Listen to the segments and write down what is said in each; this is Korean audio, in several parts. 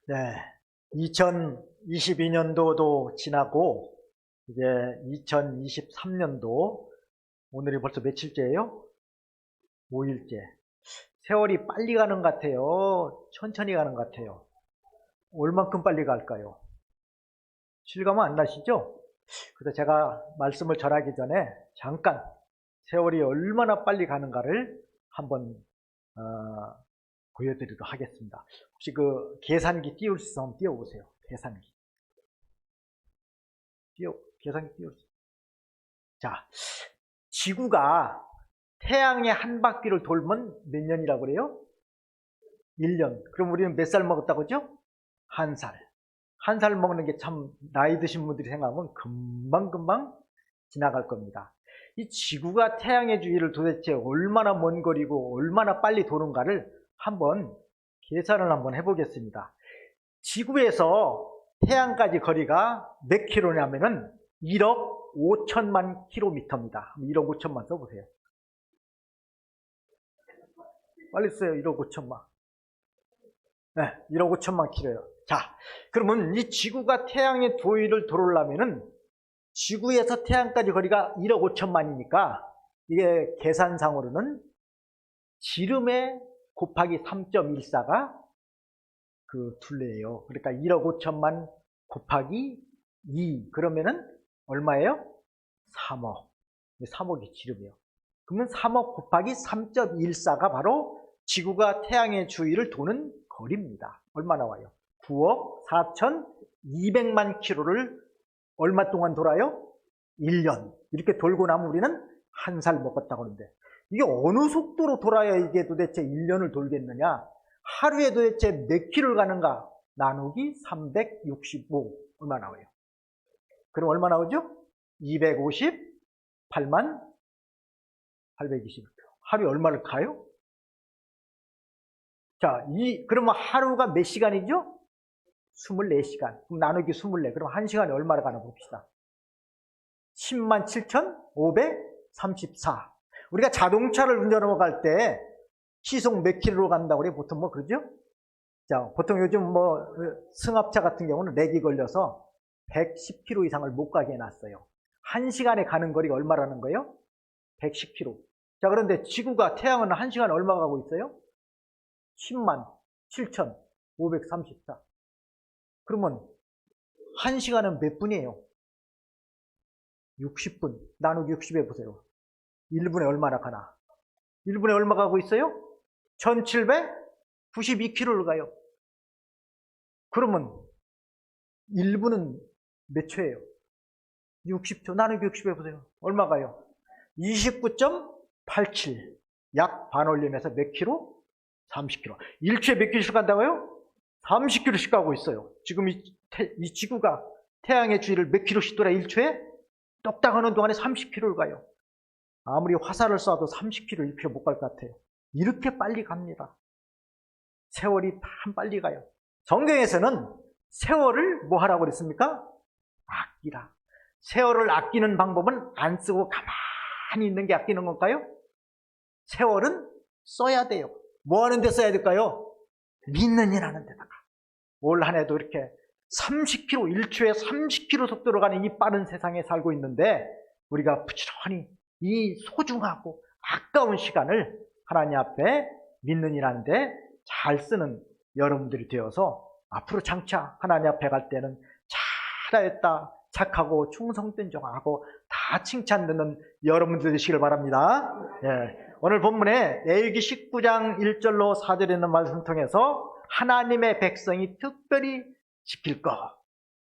네, 2022년도도 지나고 이제 2023년도 오늘이 벌써 며칠째예요? 5일째. 세월이 빨리 가는 것 같아요? 천천히 가는 것 같아요? 얼만큼 빨리 갈까요? 실감은 안 나시죠? 그래서 제가 말씀을 전하기 전에 잠깐 세월이 얼마나 빨리 가는가를 한번 보여드리도록 하겠습니다. 혹시 그 계산기 띄울 수 있으면 띄워보세요. 계산기. 계산기 띄울 수 있어요. 자, 지구가 태양의 한 바퀴를 돌면 몇 년이라고 그래요? 1년. 그럼 우리는 몇 살 먹었다고 그죠? 한 살. 한 살 먹는 게 참 나이 드신 분들이 생각하면 금방금방 지나갈 겁니다. 이 지구가 태양의 주위를 도대체 얼마나 먼 거리고 얼마나 빨리 도는가를 한번 계산을 한번 해보겠습니다. 지구에서 태양까지 거리가 몇 킬로냐면은 1억 5천만 킬로미터입니다. 1억 5천만 써보세요. 빨리 써요. 1억 5천만. 네, 1억 5천만 킬로예요. 자, 그러면 이 지구가 태양의 주위를 돌으려면은 지구에서 태양까지 거리가 1억 5천만이니까 이게 계산상으로는 지름에 곱하기 3.14가 그 둘레예요. 그러니까 1억 5천만 곱하기 2 그러면은 얼마예요? 3억. 3억이 지름이에요. 그러면 3억 곱하기 3.14가 바로 지구가 태양의 주위를 도는 거리입니다. 얼마 나와요? 9억 4,200만 킬로를 얼마 동안 돌아요? 1년. 이렇게 돌고 나면 우리는 한 살 먹었다고 하는데 이게 어느 속도로 돌아야 이게 도대체 1년을 돌겠느냐? 하루에 도대체 몇 킬로를 가는가? 나누기 365 얼마 나와요? 그럼 얼마 나오죠? 258만 820. 하루에 얼마를 가요? 자, 그러면 하루가 몇 시간이죠? 24시간. 그럼 나누기 24. 그럼 1시간에 얼마를 가나 봅시다. 10만 7,534. 우리가 자동차를 운전하고 갈 때 시속 몇 킬로로 간다고 그래요? 보통 뭐 그러죠? 자, 보통 요즘 뭐 승합차 같은 경우는 렉이 걸려서 110km 이상을 못 가게 해놨어요. 1시간에 가는 거리가 얼마라는 거예요? 110km. 자, 그런데 지구가 태양은 1시간에 얼마 가고 있어요? 10만 7,534. 그러면 1시간은 몇 분이에요? 60분. 나누기 60 해보세요. 1분에 얼마나 가나? 1분에 얼마 가고 있어요? 1792km를 가요. 그러면 1분은 몇 초예요? 60초. 나누기 60 해보세요. 얼마 가요? 29.87. 약 반올림에서 몇 킬로? 30km. 1초에 몇 킬로씩 간다고요? 30km씩 가고 있어요. 지금 이 지구가 태양의 주위를 몇 킬로씩 돌아 1초에? 똑딱 하는 동안에 30km를 가요. 아무리 화살을 쏴도 30km, 1km 못 갈 것 같아요. 이렇게 빨리 갑니다. 세월이 참 빨리 가요. 성경에서는 세월을 뭐 하라고 그랬습니까? 아끼라. 세월을 아끼는 방법은 안 쓰고 가만히 있는 게 아끼는 건가요? 세월은 써야 돼요. 뭐 하는 데 써야 될까요? 믿는 일 하는 데다가. 올 한 해도 이렇게 30km, 1초에 30km 속도로 가는 이 빠른 세상에 살고 있는데 우리가 부지런히 이 소중하고 아까운 시간을 하나님 앞에 믿는 일 하는데 잘 쓰는 여러분들이 되어서 앞으로 장차 하나님 앞에 갈 때는 잘하였다, 착하고 충성된정하고 다 칭찬 듣는 여러분들 되시길 바랍니다. 예, 오늘 본문에 레위기 19장 1절로 4절에 있는 말씀 통해서 하나님의 백성이 특별히 지킬 것,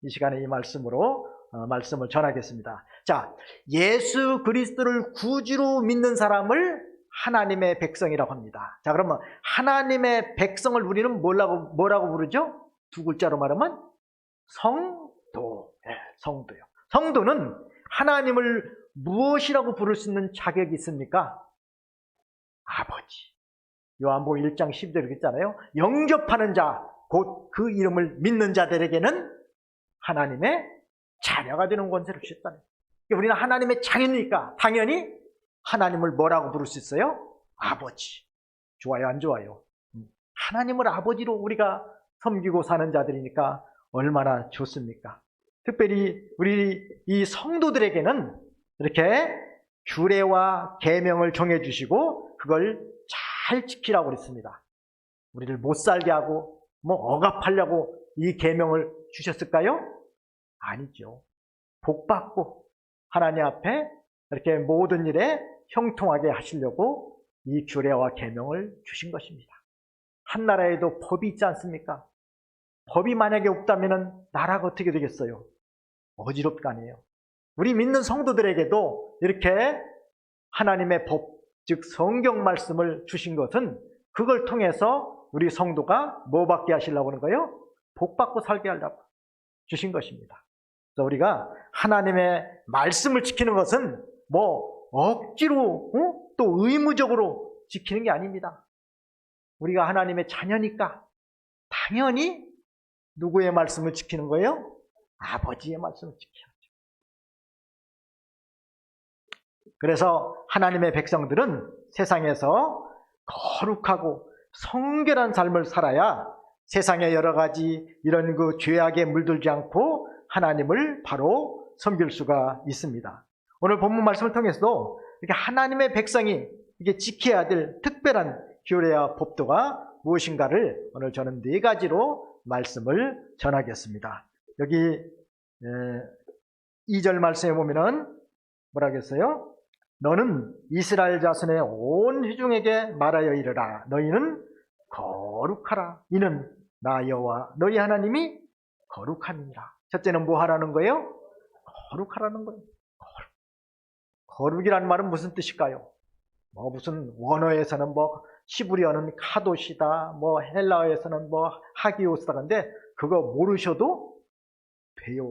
이 시간에 이 말씀으로 말씀을 전하겠습니다. 자, 예수 그리스도를 구주로 믿는 사람을 하나님의 백성이라고 합니다. 자, 그러면 하나님의 백성을 우리는 뭐라고 부르죠? 두 글자로 말하면 성도. 네, 성도요. 성도는 하나님을 무엇이라고 부를 수 있는 자격이 있습니까? 아버지. 요한복음 1장 12절에 있잖아요. 영접하는 자, 곧 그 이름을 믿는 자들에게는 하나님의 자녀가 되는 권세를 주셨다는. 우리는 하나님의 자녀니까 당연히 하나님을 뭐라고 부를 수 있어요? 아버지. 좋아요, 안 좋아요? 하나님을 아버지로 우리가 섬기고 사는 자들이니까 얼마나 좋습니까? 특별히 우리 이 성도들에게는 이렇게 규례와 계명을 정해주시고 그걸 잘 지키라고 그랬습니다. 우리를 못 살게 하고 뭐 억압하려고 이 계명을 주셨을까요? 아니죠. 복받고 하나님 앞에 이렇게 모든 일에 형통하게 하시려고 이 규례와 계명을 주신 것입니다. 한 나라에도 법이 있지 않습니까? 법이 만약에 없다면 나라가 어떻게 되겠어요? 어지럽게 아니에요. 우리 믿는 성도들에게도 이렇게 하나님의 법, 즉 성경 말씀을 주신 것은 그걸 통해서 우리 성도가 뭐 받게 하시려고 하는 거예요? 복 받고 살게 하려고 주신 것입니다. 그래서 우리가 하나님의 말씀을 지키는 것은 뭐 억지로 또 의무적으로 지키는 게 아닙니다. 우리가 하나님의 자녀니까 당연히 누구의 말씀을 지키는 거예요? 아버지의 말씀을 지켜야죠. 그래서 하나님의 백성들은 세상에서 거룩하고 성결한 삶을 살아야 세상의 여러 가지 이런 그 죄악에 물들지 않고 하나님을 바로 섬길 수가 있습니다. 오늘 본문 말씀을 통해서도 이렇게 하나님의 백성이 이게 지켜야 될 특별한 규례와 법도가 무엇인가를 오늘 저는 4가지로 말씀을 전하겠습니다. 여기 2절 말씀에 보면은 뭐라고 했어요? 너는 이스라엘 자손의 온 회중에게 말하여 이르라. 너희는 거룩하라. 이는 나 여호와 너희 하나님이 거룩함이니라. 첫째는 뭐 하라는 거예요? 거룩하라는 거예요. 거룩이라는 말은 무슨 뜻일까요? 뭐 무슨 원어에서는 뭐 히브리어는 카도시다, 뭐 헬라어에서는 뭐 하기오스다. 근데 그거 모르셔도 돼요.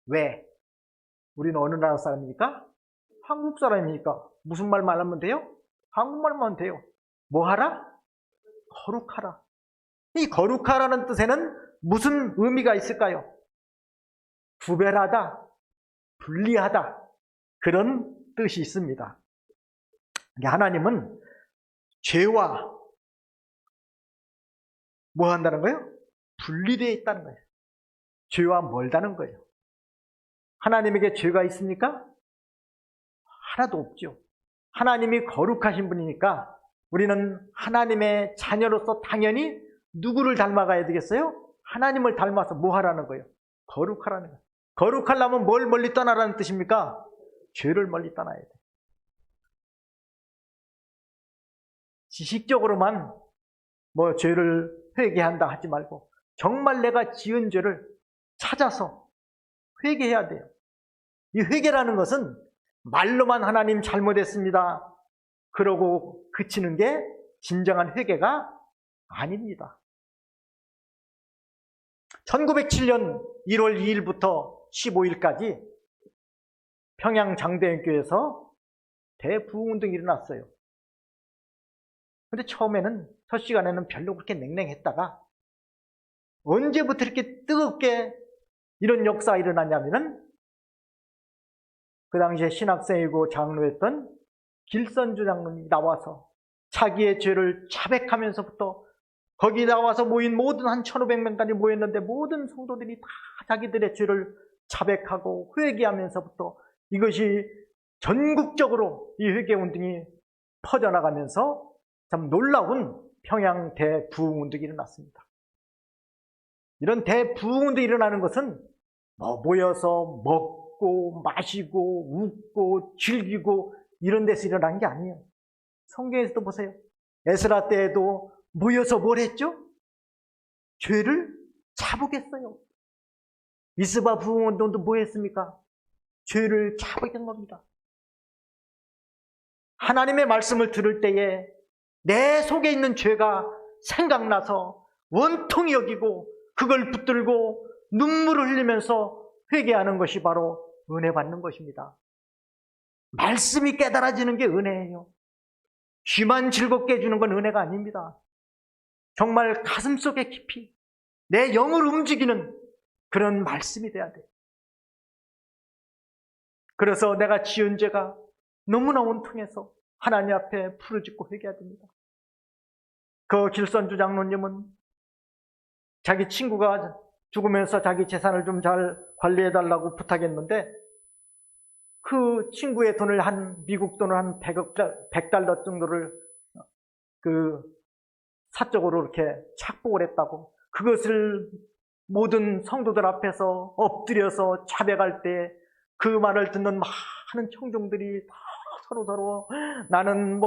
왜? 우리는 어느 나라 사람입니까? 한국 사람이니까 무슨 말만 하면 돼요? 한국말만 돼요. 뭐 하라? 거룩하라. 이 거룩하라는 뜻에는 무슨 의미가 있을까요? 구별하다, 분리하다, 그런 뜻이 있습니다. 하나님은 죄와 뭐 한다는 거예요? 분리되어 있다는 거예요. 죄와 멀다는 거예요. 하나님에게 죄가 있습니까? 하나도 없죠. 하나님이 거룩하신 분이니까 우리는 하나님의 자녀로서 당연히 누구를 닮아가야 되겠어요? 하나님을 닮아서 뭐 하라는 거예요? 거룩하라는 거예요. 거룩하려면 뭘 멀리 떠나라는 뜻입니까? 죄를 멀리 떠나야 돼요. 지식적으로만 뭐 죄를 회개한다 하지 말고 정말 내가 지은 죄를 찾아서 회개해야 돼요. 이 회개라는 것은 말로만 하나님 잘못했습니다 그러고 그치는 게 진정한 회개가 아닙니다. 1907년 1월 2일부터 15일까지 평양 장대인교회에서 대부흥운동이 일어났어요. 근데 처음에는 첫 시간에는 별로 그렇게 냉랭했다가 언제부터 이렇게 뜨겁게 이런 역사가 일어났냐면은 그 당시에 신학생이고 장로였던 길선주 장로님이 나와서 자기의 죄를 자백하면서부터 거기 나와서 모인 모든 한 1500명까지 모였는데 모든 성도들이 다 자기들의 죄를 자백하고 회개하면서부터 이것이 전국적으로 이 회개운동이 퍼져나가면서 참 놀라운 평양 대부흥운동이 일어났습니다. 이런 대부흥운동이 일어나는 것은 모여서 먹고 마시고 웃고 즐기고 이런 데서 일어난 게 아니에요. 성경에서도 보세요. 에스라 때에도 모여서 뭘 했죠? 죄를 자복했어요. 미스바 부흥운동도 뭐 했습니까? 죄를 자복한 겁니다. 하나님의 말씀을 들을 때에 내 속에 있는 죄가 생각나서 원통이 여기고 그걸 붙들고 눈물을 흘리면서 회개하는 것이 바로 은혜 받는 것입니다. 말씀이 깨달아지는 게 은혜예요. 귀만 즐겁게 해주는 건 은혜가 아닙니다. 정말 가슴속에 깊이 내 영을 움직이는 그런 말씀이 돼야 돼요. 그래서 내가 지은 죄가 너무나 원통해서 하나님 앞에 부르짖고 회개해야 됩니다. 그 길선주 장로님은 자기 친구가 죽으면서 자기 재산을 좀 잘 관리해달라고 부탁했는데 그 친구의 돈을 미국 돈을 한 100달러 정도를 사적으로 이렇게 착복을 했다고. 그것을 모든 성도들 앞에서 엎드려서 자백할 때 그 말을 듣는 많은 청중들이 다 서로 나는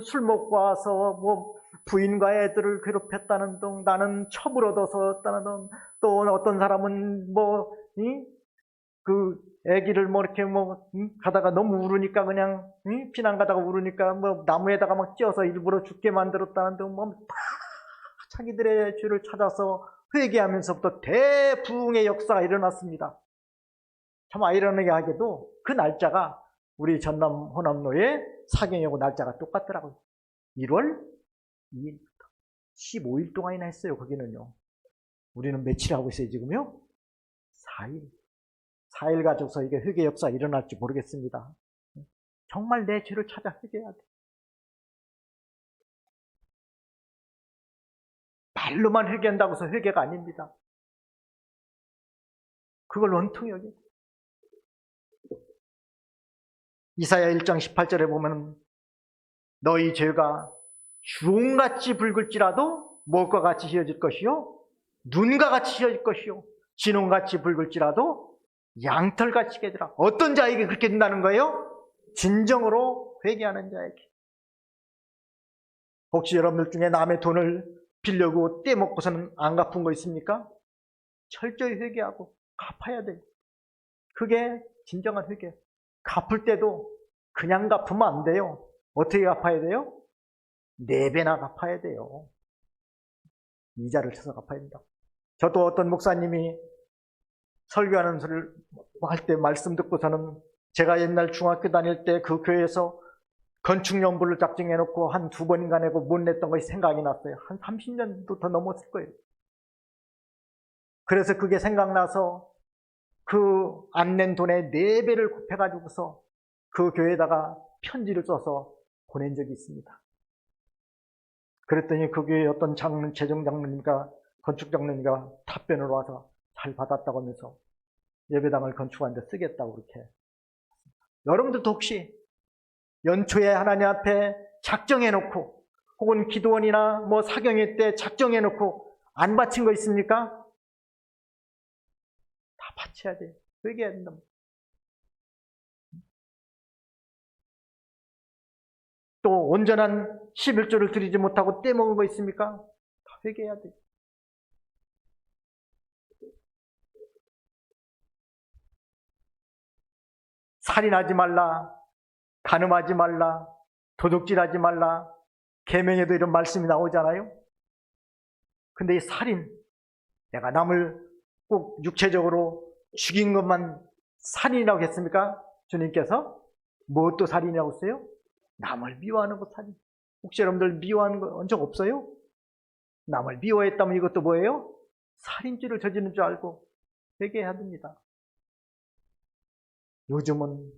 술 먹고 와서 부인과 애들을 괴롭혔다는 등, 나는 첩을 얻어서였다는 등, 또 어떤 사람은 애기를 이렇게 가다가 너무 울으니까 그냥 피난 가다가 울으니까 나무에다가 막 찧어서 일부러 죽게 만들었다는 등 다 자기들의 죄를 찾아서 회개하면서부터 대부흥의 역사가 일어났습니다. 참 아이러니하게도 그 날짜가 우리 전남 호남로의 사경하고 날짜가 똑같더라고요. 1월 2일부터 15일 동안이나 했어요. 거기는요. 우리는 며칠 하고 있어요 지금요? 4일 가지고서 이게 회개 역사가 일어날지 모르겠습니다. 정말 내 죄를 찾아 회개해야 돼. 말로만 회개한다고 해서 회개가 아닙니다. 그걸 원통히 여기. 이사야 1장 18절에 보면 너희 죄가 주홍같이 붉을지라도 무엇과 같이 휘어질 것이요 눈과 같이 휘어질 것이요 진홍같이 붉을지라도 양털같이 깨지라. 어떤 자에게 그렇게 된다는 거예요? 진정으로 회개하는 자에게. 혹시 여러분들 중에 남의 돈을 빌려고 떼먹고서는 안 갚은 거 있습니까? 철저히 회개하고 갚아야 돼요. 그게 진정한 회개. 갚을 때도 그냥 갚으면 안 돼요. 어떻게 갚아야 돼요? 4배나 갚아야 돼요. 이자를 쳐서 갚아야 된다. 저도 어떤 목사님이 설교하는 소리를 할 때 말씀 듣고서는 제가 옛날 중학교 다닐 때 그 교회에서 건축연부를 작정해놓고 한 2번인가 내고 못 냈던 것이 생각이 났어요. 한 30년도 더 넘었을 거예요. 그래서 그게 생각나서 그 안 낸 돈의 4배를 곱해가지고서 그 교회에다가 편지를 써서 보낸 적이 있습니다. 그랬더니 그 교회 어떤 재정장로님과 건축장로님과 답변을 와서 잘 받았다고 하면서 예배당을 건축하는데 쓰겠다고 그렇게. 여러분들도 혹시 연초에 하나님 앞에 작정해놓고 혹은 기도원이나 사경회 때 작정해놓고 안 바친 거 있습니까? 다 바쳐야 돼요. 회개해야 된다. 또 온전한 11조를 드리지 못하고 떼먹은 거 있습니까? 다 회개해야 돼요. 살인하지 말라, 간음하지 말라, 도둑질하지 말라, 계명에도 이런 말씀이 나오잖아요. 근데 이 살인, 내가 남을 꼭 육체적으로 죽인 것만 살인이라고 했습니까? 주님께서 무엇도 살인이라고 했어요? 남을 미워하는 것 살인. 혹시 여러분들 미워하는 거 적 없어요? 남을 미워했다면 이것도 뭐예요? 살인죄를 저지른 줄 알고 회개해야 됩니다. 요즘은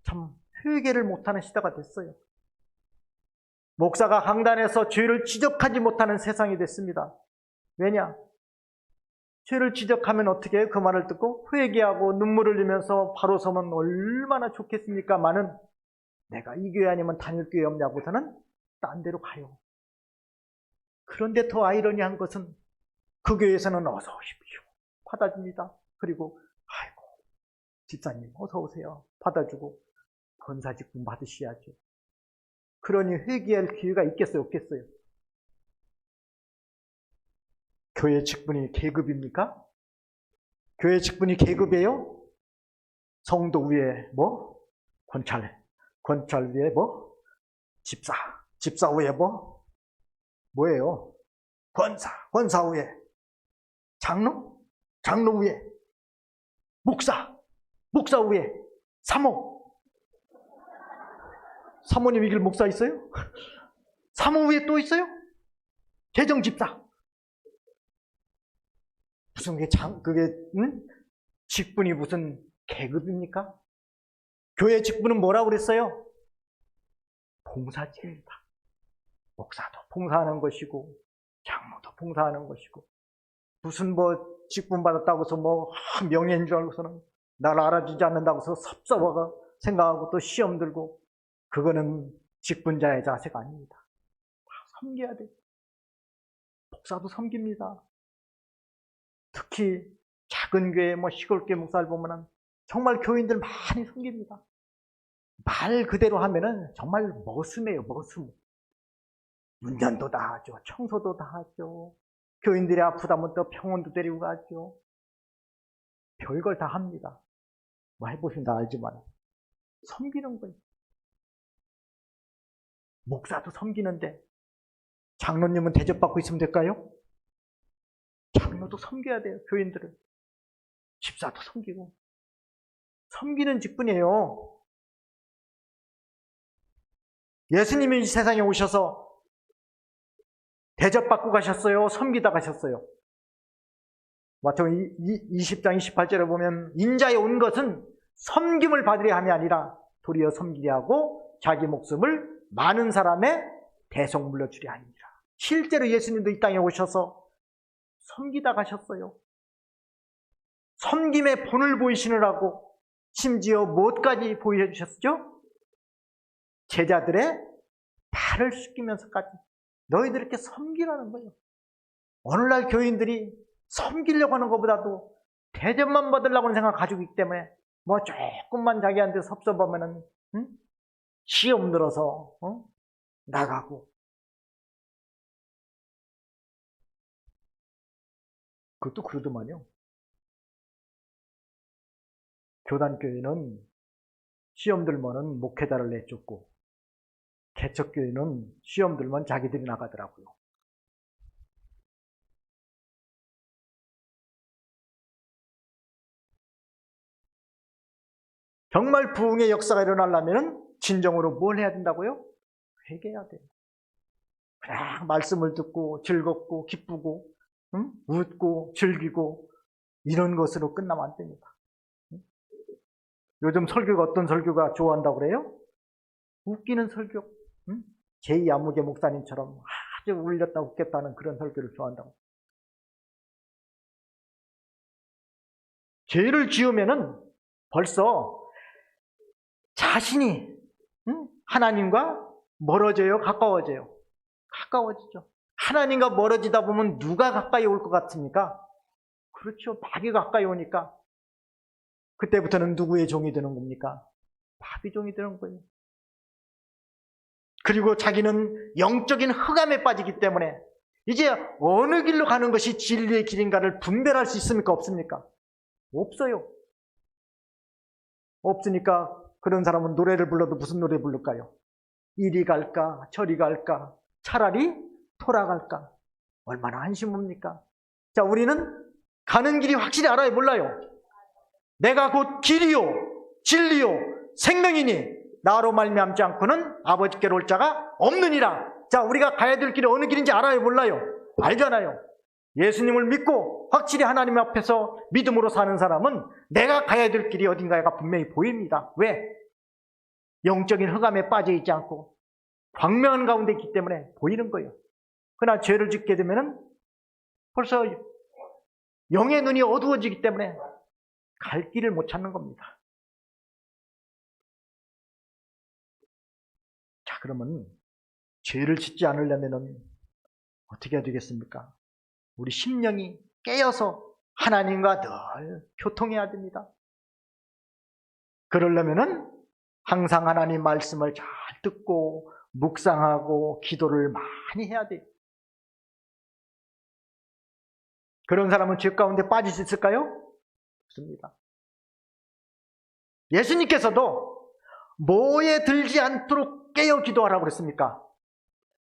참 회개를 못하는 시대가 됐어요. 목사가 강단에서 죄를 지적하지 못하는 세상이 됐습니다. 왜냐? 죄를 지적하면 어떻게 해요? 그 말을 듣고 회개하고 눈물을 흘리면서 바로 서면 얼마나 좋겠습니까마는 내가 이 교회 아니면 다닐 교회 없냐고서는 딴 데로 가요. 그런데 더 아이러니한 것은 그 교회에서는 어서 오십시오 받아줍니다. 그리고 아이고 집사님 어서 오세요 받아주고 권사 직분 받으셔야죠. 그러니 회개할 기회가 있겠어요 없겠어요? 교회 직분이 계급입니까? 교회 직분이 계급이에요? 성도 위에 권찰 위에 집사 위에 뭐예요? 권사 위에 장로 위에 목사 위에 사모님 이길 목사 있어요? 사모 위에 또 있어요? 재정집사. 무슨 직분이 무슨 계급입니까? 교회 직분은 뭐라고 그랬어요? 봉사제입니다. 목사도 봉사하는 것이고 장로도 봉사하는 것이고 무슨 뭐 직분 받았다고 해서 뭐 명예인 줄 알고서는 나를 알아주지 않는다고 해서 섭섭하고 생각하고 또 시험 들고, 그거는 직분자의 자세가 아닙니다. 다 섬겨야 돼요. 목사도 섬깁니다. 특히 작은 교회, 뭐 시골교회 목사를 보면은 정말 교인들 많이 섬깁니다. 말 그대로 하면은 정말 머슴이에요, 머슴. 운전도 다 하죠. 청소도 다 하죠. 교인들이 아프다면 또 병원도 데리고 가죠. 별걸 다 합니다. 뭐 해보시면 다 알지만 섬기는 거예요. 목사도 섬기는데 장로님은 대접받고 있으면 될까요? 장로도 섬겨야 돼요. 교인들을. 집사도 섬기고. 섬기는 직분이에요. 예수님이 이 세상에 오셔서 대접받고 가셨어요? 섬기다 가셨어요? 마태복음 20장 28절에 보면 인자에 온 것은 섬김을 받으려 함이 아니라 도리어 섬기려 하고 자기 목숨을 많은 사람의 대속물로 주려 함이니라. 실제로 예수님도 이 땅에 오셔서 섬기다 가셨어요. 섬김의 본을 보이시느라고 심지어 무엇까지 보여주셨죠? 제자들의 발을 씻기면서까지 너희들 이렇게 섬기라는 거예요. 오늘날 교인들이 섬기려고 하는 것보다도 대접만 받으려고 하는 생각을 가지고 있기 때문에 뭐 조금만 자기한테 섭섭하면은 시험 들어서 나가고. 그것도 그러더만요. 교단교회는 시험 들면은 목회자를 내쫓고 개척교회는 시험 들면 자기들이 나가더라고요. 정말 부흥의 역사가 일어나려면 진정으로 뭘 해야 된다고요? 회개해야 돼요. 그냥 말씀을 듣고 즐겁고 기쁘고 웃고 즐기고 이런 것으로 끝나면 안 됩니다. 요즘 설교가 어떤 설교가 좋아한다고 그래요? 웃기는 설교. 제2 안무개 목사님처럼 아주 울렸다 웃겠다는 그런 설교를 좋아한다고. 죄를 지으면은 벌써 자신이 하나님과 멀어져요, 가까워져요? 가까워지죠. 하나님과 멀어지다 보면 누가 가까이 올 것 같습니까? 그렇죠. 마귀가 가까이 오니까 그때부터는 누구의 종이 되는 겁니까? 마귀 종이 되는 거예요. 그리고 자기는 영적인 흑암에 빠지기 때문에 이제 어느 길로 가는 것이 진리의 길인가를 분별할 수 있습니까? 없습니까? 없어요. 없으니까 그런 사람은 노래를 불러도 무슨 노래 부를까요? 이리 갈까 저리 갈까 차라리 돌아갈까. 얼마나 한심합니까? 자, 우리는 가는 길이 확실히 알아요, 몰라요? 내가 곧 길이요 진리요 생명이니 나로 말미암지 않고는 아버지께로 올 자가 없느니라. 자, 우리가 가야 될 길이 어느 길인지 알아요, 몰라요? 알잖아요. 예수님을 믿고 확실히 하나님 앞에서 믿음으로 사는 사람은 내가 가야 될 길이 어딘가가 분명히 보입니다. 왜? 영적인 흑암에 빠져 있지 않고 광명한 가운데 있기 때문에 보이는 거예요. 그러나 죄를 짓게 되면 벌써 영의 눈이 어두워지기 때문에 갈 길을 못 찾는 겁니다. 자, 그러면 죄를 짓지 않으려면 어떻게 해야 되겠습니까? 우리 심령이 깨어서 하나님과 늘 교통해야 됩니다. 그러려면 항상 하나님 말씀을 잘 듣고 묵상하고 기도를 많이 해야 돼요. 그런 사람은 죄 가운데 빠질 수 있을까요? 없습니다. 예수님께서도 뭐에 들지 않도록 깨어 기도하라고 그랬습니까?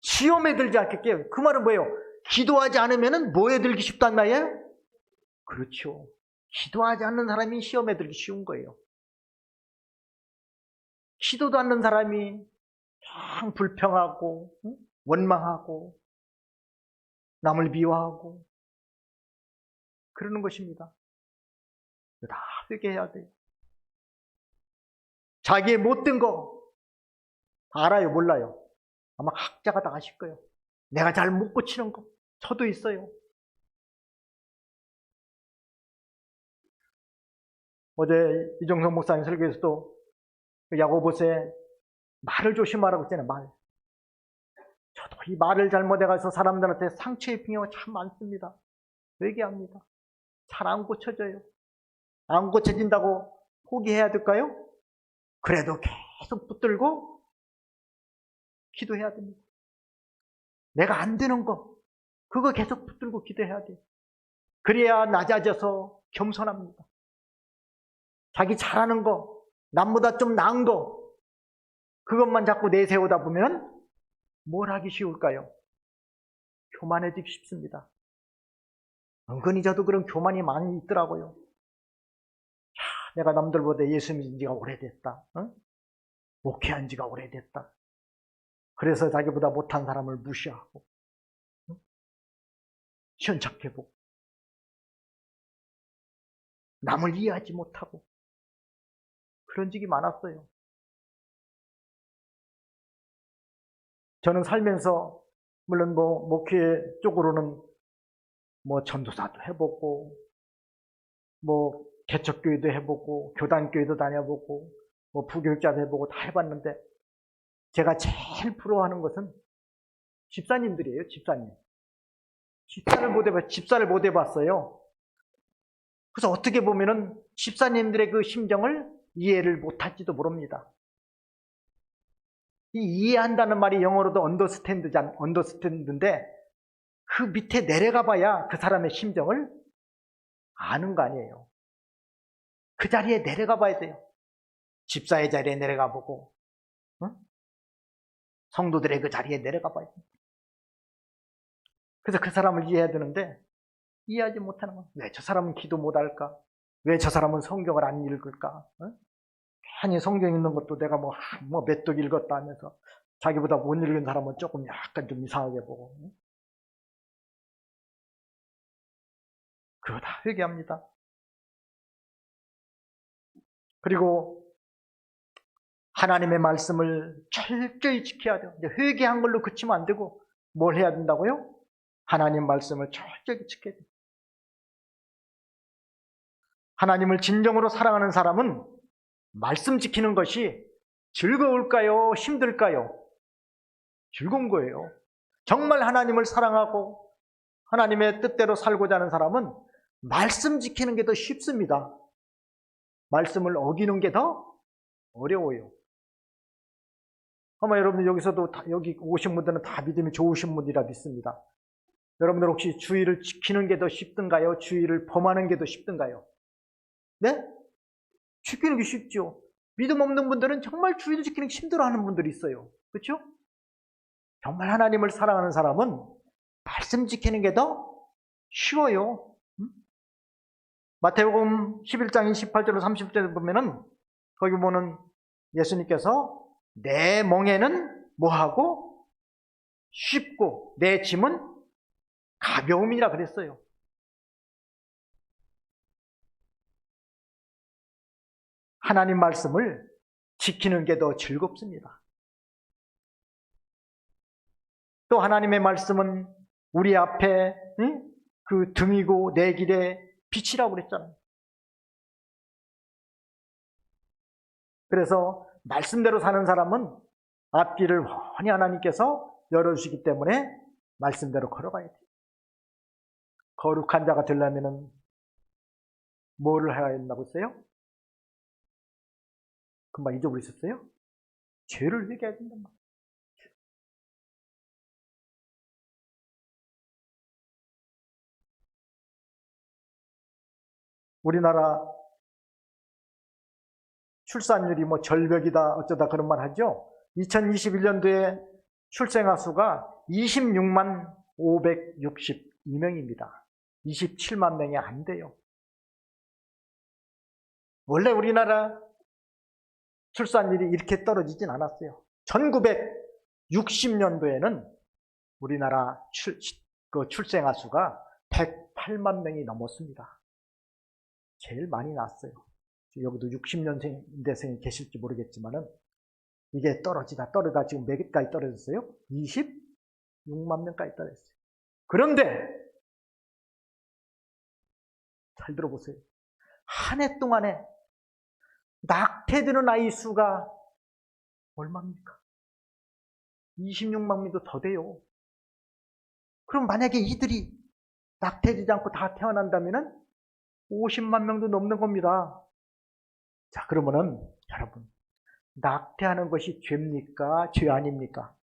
시험에 들지 않게 깨어. 그 말은 뭐예요? 기도하지 않으면 뭐에 들기 쉽단 말이에요? 그렇죠. 기도하지 않는 사람이 시험에 들기 쉬운 거예요. 기도도 않는 사람이 참 불평하고 원망하고 남을 미워하고 그러는 것입니다. 다 회개해야 돼요. 자기의 못된 거 알아요, 몰라요? 아마 각자가 다 아실 거예요. 내가 잘 못 고치는 거 저도 있어요. 어제 이종성 목사님 설교에서도 야고보서에 말을 조심하라고 했잖아요. 말. 저도 이 말을 잘못해가서 사람들한테 상처 입힌 경우가 참 많습니다. 회개합니다. 잘 안 고쳐져요. 안 고쳐진다고 포기해야 될까요? 그래도 계속 붙들고 기도해야 됩니다. 내가 안 되는 거, 그거 계속 붙들고 기도해야 돼요. 그래야 낮아져서 겸손합니다. 자기 잘하는 거, 남보다 좀 나은 거, 그것만 자꾸 내세우다 보면 뭘 하기 쉬울까요? 교만해지기 쉽습니다. 은근히 저도 그런 교만이 많이 있더라고요. 내가 남들보다 예수 믿은 지가 오래됐다. 목회한 지가 오래됐다. 그래서 자기보다 못한 사람을 무시하고 현착해보고 남을 이해하지 못하고 그런 적이 많았어요. 저는 살면서 물론 목회 쪽으로는 전도사도 해보고 개척교회도 해보고 교단교회도 다녀보고 부교육자도 해보고 다 해봤는데 제가 제일 부러워하는 것은 집사님들이에요. 집사를 못 해봤어요. 그래서 어떻게 보면은 집사님들의 그 심정을 이해를 못할지도 모릅니다. 이 이해한다는 말이 영어로도 언더스탠드인데 그 밑에 내려가 봐야 그 사람의 심정을 아는 거 아니에요. 그 자리에 내려가 봐야 돼요. 집사의 자리에 내려가 보고 성도들의 그 자리에 내려가 봐야 돼요. 그래서 그 사람을 이해해야 되는데 이해하지 못하는 거예요. 왜 저 사람은 기도 못할까? 왜 저 사람은 성경을 안 읽을까? 괜히 성경 읽는 것도 내가 몇 독 읽었다 하면서 자기보다 못 읽은 사람은 조금 약간 좀 이상하게 보고 그거 다 회개합니다. 그리고 하나님의 말씀을 철저히 지켜야 돼요. 회개한 걸로 그치면 안 되고 뭘 해야 된다고요? 하나님 말씀을 철저히 지켜야 돼요. 하나님을 진정으로 사랑하는 사람은 말씀 지키는 것이 즐거울까요? 힘들까요? 즐거운 거예요. 정말 하나님을 사랑하고 하나님의 뜻대로 살고자 하는 사람은 말씀 지키는 게 더 쉽습니다. 말씀을 어기는 게 더 어려워요. 아마 여러분 여기서도 여기 오신 분들은 다 믿음이 좋으신 분이라 믿습니다. 여러분들 혹시 주의를 지키는 게 더 쉽든가요? 주의를 범하는 게 더 쉽든가요? 네? 지키는 게 쉽죠. 믿음 없는 분들은 정말 주의를 지키는 게 힘들어하는 분들이 있어요. 그렇죠? 정말 하나님을 사랑하는 사람은 말씀 지키는 게 더 쉬워요. 마태복음 11장 28절로 30절에 보면은 거기 보면 예수님께서 내 멍에는 뭐하고 쉽고 내 짐은 가벼움이라 그랬어요. 하나님 말씀을 지키는 게 더 즐겁습니다. 또 하나님의 말씀은 우리 앞에 그 등이고 내 길의 빛이라고 그랬잖아요. 그래서 말씀대로 사는 사람은 앞길을 훤히 하나님께서 열어주시기 때문에 말씀대로 걸어가야 돼요. 거룩한 자가 되려면 뭐를 해야 된다고 했어요? 금방 잊어버리셨어요? 죄를 회개해야 된단 말이에요. 우리나라 출산율이 절벽이다 어쩌다 그런 말 하죠. 2021년도에 출생아 수가 26만 562명입니다. 27만 명이 안 돼요. 원래 우리나라 출산율이 이렇게 떨어지진 않았어요. 1960년도에는 우리나라 출생아 수가 108만 명이 넘었습니다. 제일 많이 났어요. 여기도 60년생인데생이 계실지 모르겠지만은 이게 떨어지다 지금 몇 개까지 떨어졌어요? 26만 명까지 떨어졌어요. 그런데 잘 들어보세요. 한 해 동안에 낙태되는 아이 수가 얼마입니까? 26만 명도 더 돼요. 그럼 만약에 이들이 낙태되지 않고 다 태어난다면 50만 명도 넘는 겁니다. 자, 그러면은 여러분, 낙태하는 것이 죄입니까? 죄 아닙니까?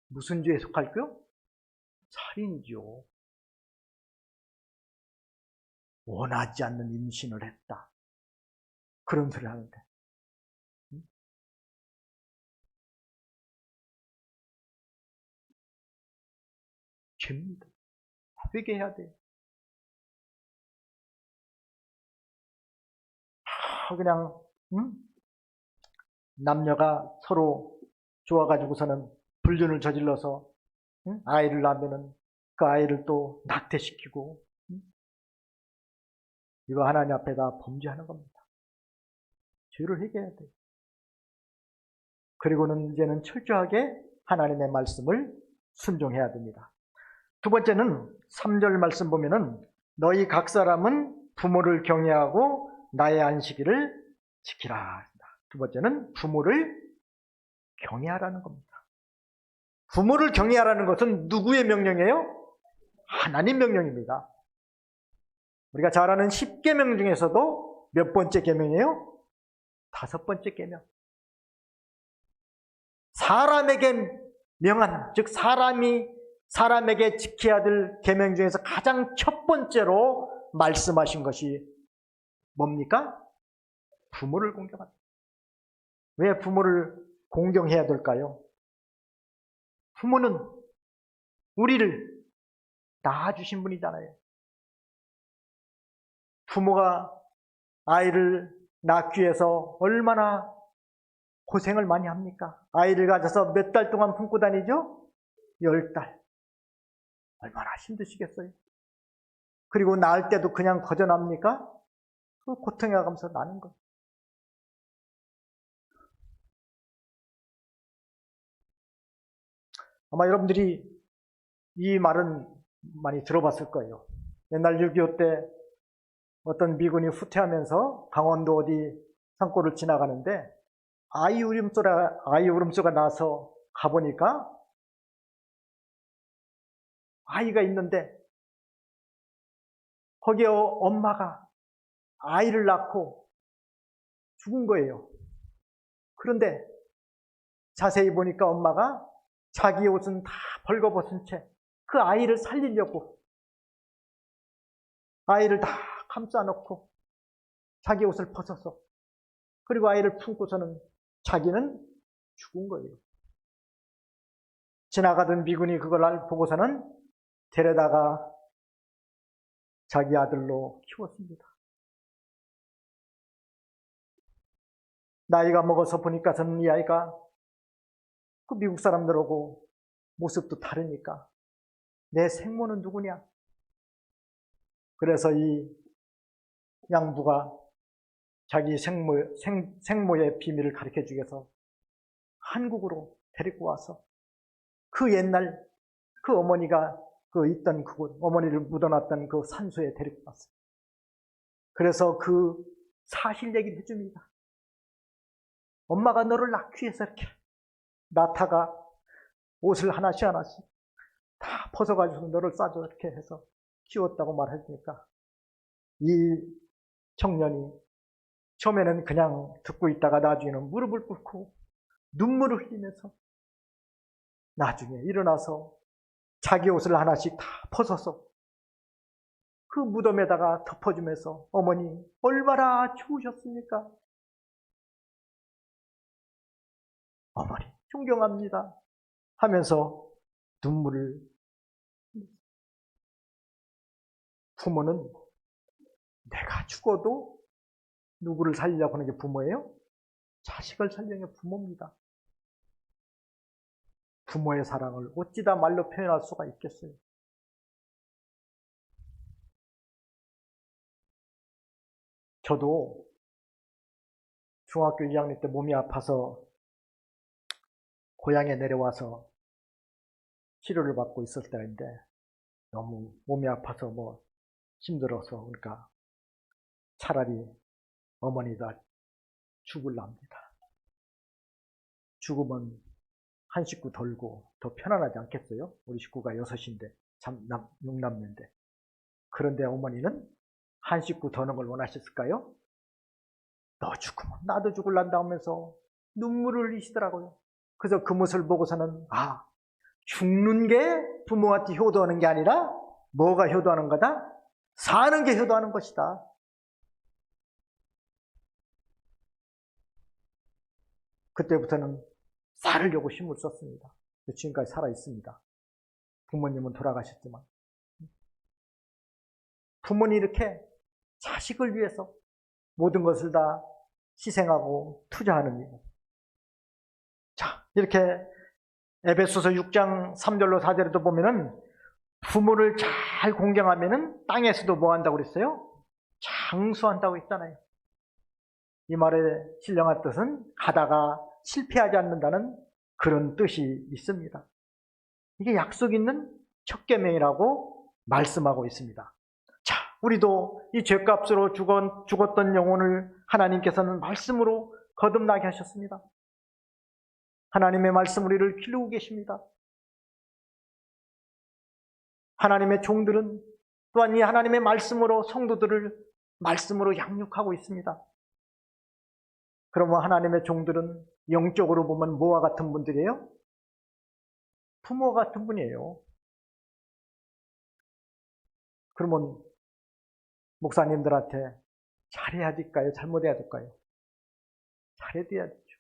무슨 죄에 속할까요? 살인이죠. 원하지 않는 임신을 했다. 그런 소리를 하는데. 죄입니다. 회개해야 돼요. 그냥 남녀가 서로 좋아가지고서는 불륜을 저질러서 아이를 낳으면은 그 아이를 또 낙태시키고 이거 하나님 앞에다 범죄하는 겁니다. 죄를 회개해야 돼요. 그리고는 이제는 철저하게 하나님의 말씀을 순종해야 됩니다. 두 번째는 3절 말씀 보면은 너희 각 사람은 부모를 경외하고 나의 안식일을 지키라. 두 번째는 부모를 경외하라는 겁니다. 부모를 경외하라는 것은 누구의 명령이에요? 하나님 명령입니다. 우리가 잘 아는 10계명 중에서도 몇 번째 계명이에요? 5번째 계명. 사람에게 명한, 즉 사람에게 지켜야 될 계명 중에서 가장 첫 번째로 말씀하신 것이 뭡니까? 부모를 공경한다. 왜 부모를 공경해야 될까요? 부모는 우리를 낳아주신 분이잖아요. 부모가 아이를 낳기 위해서 얼마나 고생을 많이 합니까? 아이를 가져서 몇 달 동안 품고 다니죠? 10달. 얼마나 힘드시겠어요? 그리고 낳을 때도 그냥 거저납니까? 그 고통에 가면서 나는 거예요. 아마 여러분들이 이 말은 많이 들어봤을 거예요. 옛날 6.25 때 어떤 미군이 후퇴하면서 강원도 어디 산골을 지나가는데 아이 울음소리가 나서 가보니까 아이가 있는데 거기에 엄마가 아이를 낳고 죽은 거예요. 그런데 자세히 보니까 엄마가 자기 옷은 다 벌거벗은 채 그 아이를 살리려고 아이를 다 감싸놓고 자기 옷을 벗어서 그리고 아이를 품고서는 자기는 죽은 거예요. 지나가던 미군이 그걸 보고서는 데려다가 자기 아들로 키웠습니다. 나이가 먹어서 보니까서는 이 아이가 그 미국 사람들하고 모습도 다르니까 내 생모는 누구냐? 그래서 이 양부가 자기 생모의 비밀을 가르쳐주기 위해서 한국으로 데리고 와서 그 옛날 그 어머니가 있던 그곳, 어머니를 묻어놨던 그 산소에 데리고 왔어요. 그래서 그 사실 얘기를 해줍니다. 엄마가 너를 낳기 위해서 이렇게 나타가 옷을 하나씩 다 벗어가지고 너를 싸줘 이렇게 해서 키웠다고 말해주니까 이 청년이 처음에는 그냥 듣고 있다가 나중에는 무릎을 꿇고 눈물을 흘리면서 나중에 일어나서 자기 옷을 하나씩 다 벗어서 그 무덤에다가 덮어주면서 어머니 얼마나 추우셨습니까? 어머니 존경합니다 하면서 눈물을. 부모는 내가 죽어도 누구를 살리려고 하는 게 부모예요? 자식을 살리는 게 부모입니다. 부모의 사랑을 어찌다 말로 표현할 수가 있겠어요? 저도 중학교 2학년 때 몸이 아파서 고향에 내려와서 치료를 받고 있을 때인데 너무 몸이 아파서 힘들어서 그러니까 차라리 어머니다 죽을랍니다. 죽으면 한 식구 덜고 더 편안하지 않겠어요? 우리 식구가 6인데, 참 6남매인데. 그런데 어머니는 한 식구 더는 걸 원하셨을까요? 너 죽으면 나도 죽을란다 하면서 눈물을 흘리시더라고요. 그래서 그 모습을 보고서는 죽는 게 부모한테 효도하는 게 아니라 뭐가 효도하는 거다? 사는 게 효도하는 것이다. 그때부터는 살으려고 힘을 썼습니다. 지금까지 살아 있습니다. 부모님은 돌아가셨지만. 부모님이 이렇게 자식을 위해서 모든 것을 다 희생하고 투자하는 일. 자, 이렇게 에베소서 6장 3절로 4절에도 보면은 부모를 잘 공경하면은 땅에서도 뭐 한다고 그랬어요? 장수한다고 했잖아요. 이 말의 신령한 뜻은 가다가 실패하지 않는다는 그런 뜻이 있습니다. 이게 약속 있는 첫 계명이라고 말씀하고 있습니다. 자, 우리도 이 죄값으로 죽었던 영혼을 하나님께서는 말씀으로 거듭나게 하셨습니다. 하나님의 말씀 우리를 기르고 계십니다. 하나님의 종들은 또한 이 하나님의 말씀으로 성도들을 말씀으로 양육하고 있습니다. 그러면 하나님의 종들은 영적으로 보면 뭐와 같은 분들이에요? 부모 같은 분이에요. 그러면 목사님들한테 잘해야 될까요? 잘못해야 될까요? 잘해야 되죠.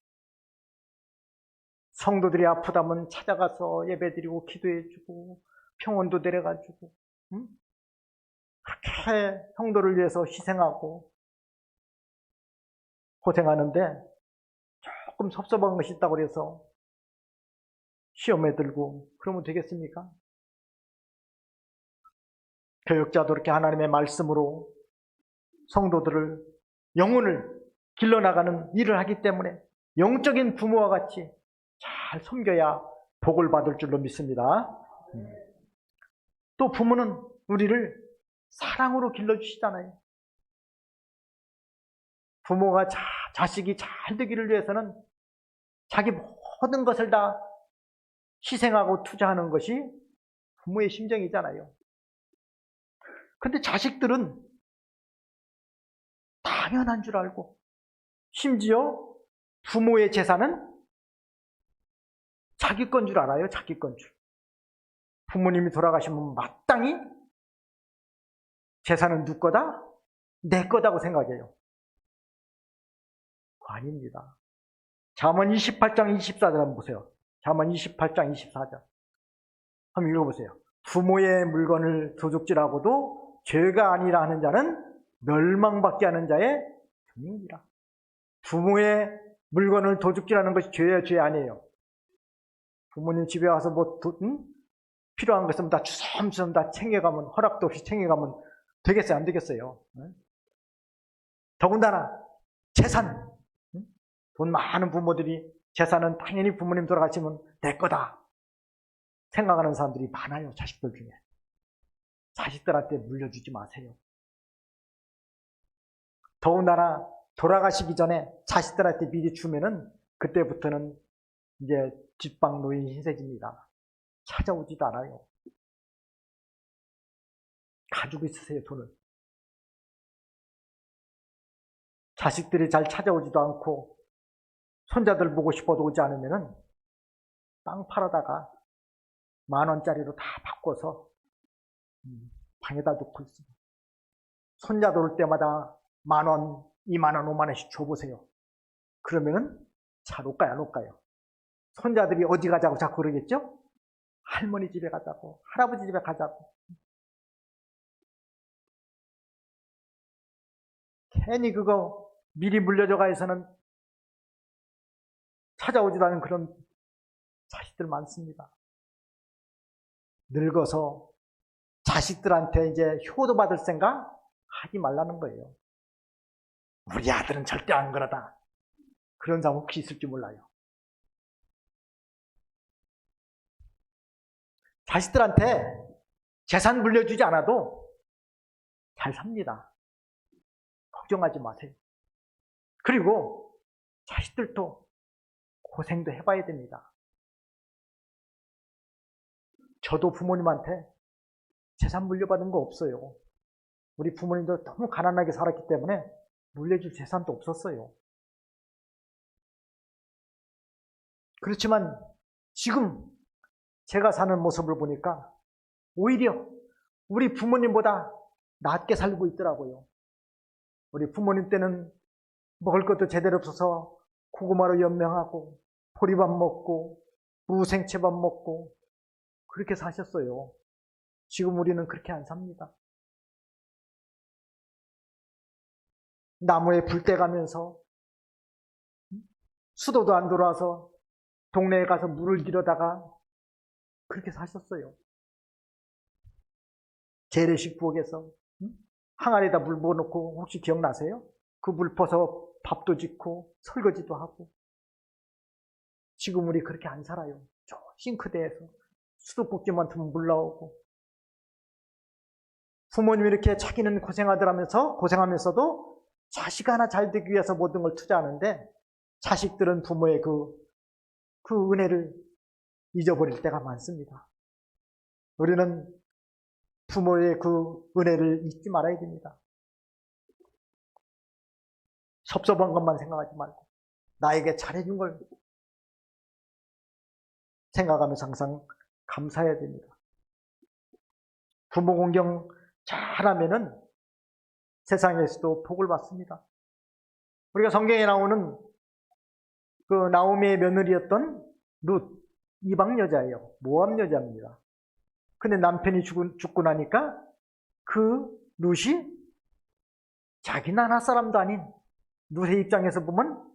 성도들이 아프다면 찾아가서 예배드리고 기도해주고 평원도 내려가지고 그렇게 성도를 위해서 희생하고 고생하는데 조금 섭섭한 것이 있다고 해서 시험에 들고 그러면 되겠습니까? 교육자도 이렇게 하나님의 말씀으로 성도들을 영혼을 길러나가는 일을 하기 때문에 영적인 부모와 같이 잘 섬겨야 복을 받을 줄로 믿습니다. 또 부모는 우리를 사랑으로 길러주시잖아요. 부모가 자식이 잘 되기를 위해서는 자기 모든 것을 다 희생하고 투자하는 것이 부모의 심정이잖아요. 근데 자식들은 당연한 줄 알고 심지어 부모의 재산은 자기 건 줄 알아요. 자기 건 줄. 부모님이 돌아가시면 마땅히 재산은 누구 거다? 내 거다고 생각해요. 아닙니다. 잠언 28장 24절 한번 보세요. 잠언 28장 24절 한번 읽어보세요. 부모의 물건을 도둑질하고도 죄가 아니라 하는 자는 멸망받게 하는 자의 종이니라. 부모의 물건을 도둑질하는 것이 죄예요, 죄 아니에요? 부모님 집에 와서 필요한 것은 다 주섬주섬 다 챙겨가면, 허락도 없이 챙겨가면 되겠어요, 안 되겠어요? 더군다나 재산, 돈 많은 부모들이 재산은 당연히 부모님 돌아가시면 내 거다 생각하는 사람들이 많아요. 자식들 중에. 자식들한테 물려주지 마세요. 더군다나 돌아가시기 전에 자식들한테 미리 주면은 그때부터는 이제 뒷방 노인 신세집니다. 찾아오지도 않아요. 가지고 있으세요, 돈을. 자식들이 잘 찾아오지도 않고 손자들 보고 싶어도 오지 않으면은 땅 팔아다가 10,000원짜리로 다 바꿔서 방에다 놓고 있습니다. 손자들 올 때마다 10,000원, 20,000원, 50,000원씩 줘보세요. 그러면은 잘 올까요, 안 올까요? 손자들이 어디 가자고 자꾸 그러겠죠? 할머니 집에 가자고, 할아버지 집에 가자고. 괜히 그거 미리 물려줘가 해서는 찾아오지도 않은 그런 자식들 많습니다. 늙어서 자식들한테 이제 효도받을 생각 하지 말라는 거예요. 우리 아들은 절대 안 그러다. 그런 사람 혹시 있을지 몰라요. 자식들한테 재산 물려주지 않아도 잘 삽니다. 걱정하지 마세요. 그리고 자식들도 고생도 해봐야 됩니다. 저도 부모님한테 재산 물려받은 거 없어요. 우리 부모님도 너무 가난하게 살았기 때문에 물려줄 재산도 없었어요. 그렇지만 지금 제가 사는 모습을 보니까 오히려 우리 부모님보다 낫게 살고 있더라고요. 우리 부모님 때는 먹을 것도 제대로 없어서 고구마로 연명하고 보리밥 먹고 무생채밥 먹고 그렇게 사셨어요. 지금 우리는 그렇게 안 삽니다. 나무에 불 떼가면서 수도도 안 들어와서 동네에 가서 물을 들여다가 그렇게 사셨어요. 재래식 부엌에서 항아리에다 물 부어놓고 혹시 기억나세요? 그 물 퍼서 밥도 짓고 설거지도 하고. 지금 우리 그렇게 안 살아요. 저 싱크대에서 수도꼭지만큼 물 나오고. 부모님이 이렇게 자기는 고생하면서도 자식 하나 잘 되기 위해서 모든 걸 투자하는데 자식들은 부모의 그 은혜를 잊어버릴 때가 많습니다. 우리는 부모의 그 은혜를 잊지 말아야 됩니다. 섭섭한 것만 생각하지 말고 나에게 잘해준 걸 생각하면서 항상 감사해야 됩니다. 부모 공경 잘하면은 세상에서도 복을 받습니다. 우리가 성경에 나오는 그 나오미의 며느리였던 룻, 이방 여자예요. 모압 여자입니다. 근데 남편이 죽고 나니까 그 룻이 자기 나라 사람도 아닌 룻의 입장에서 보면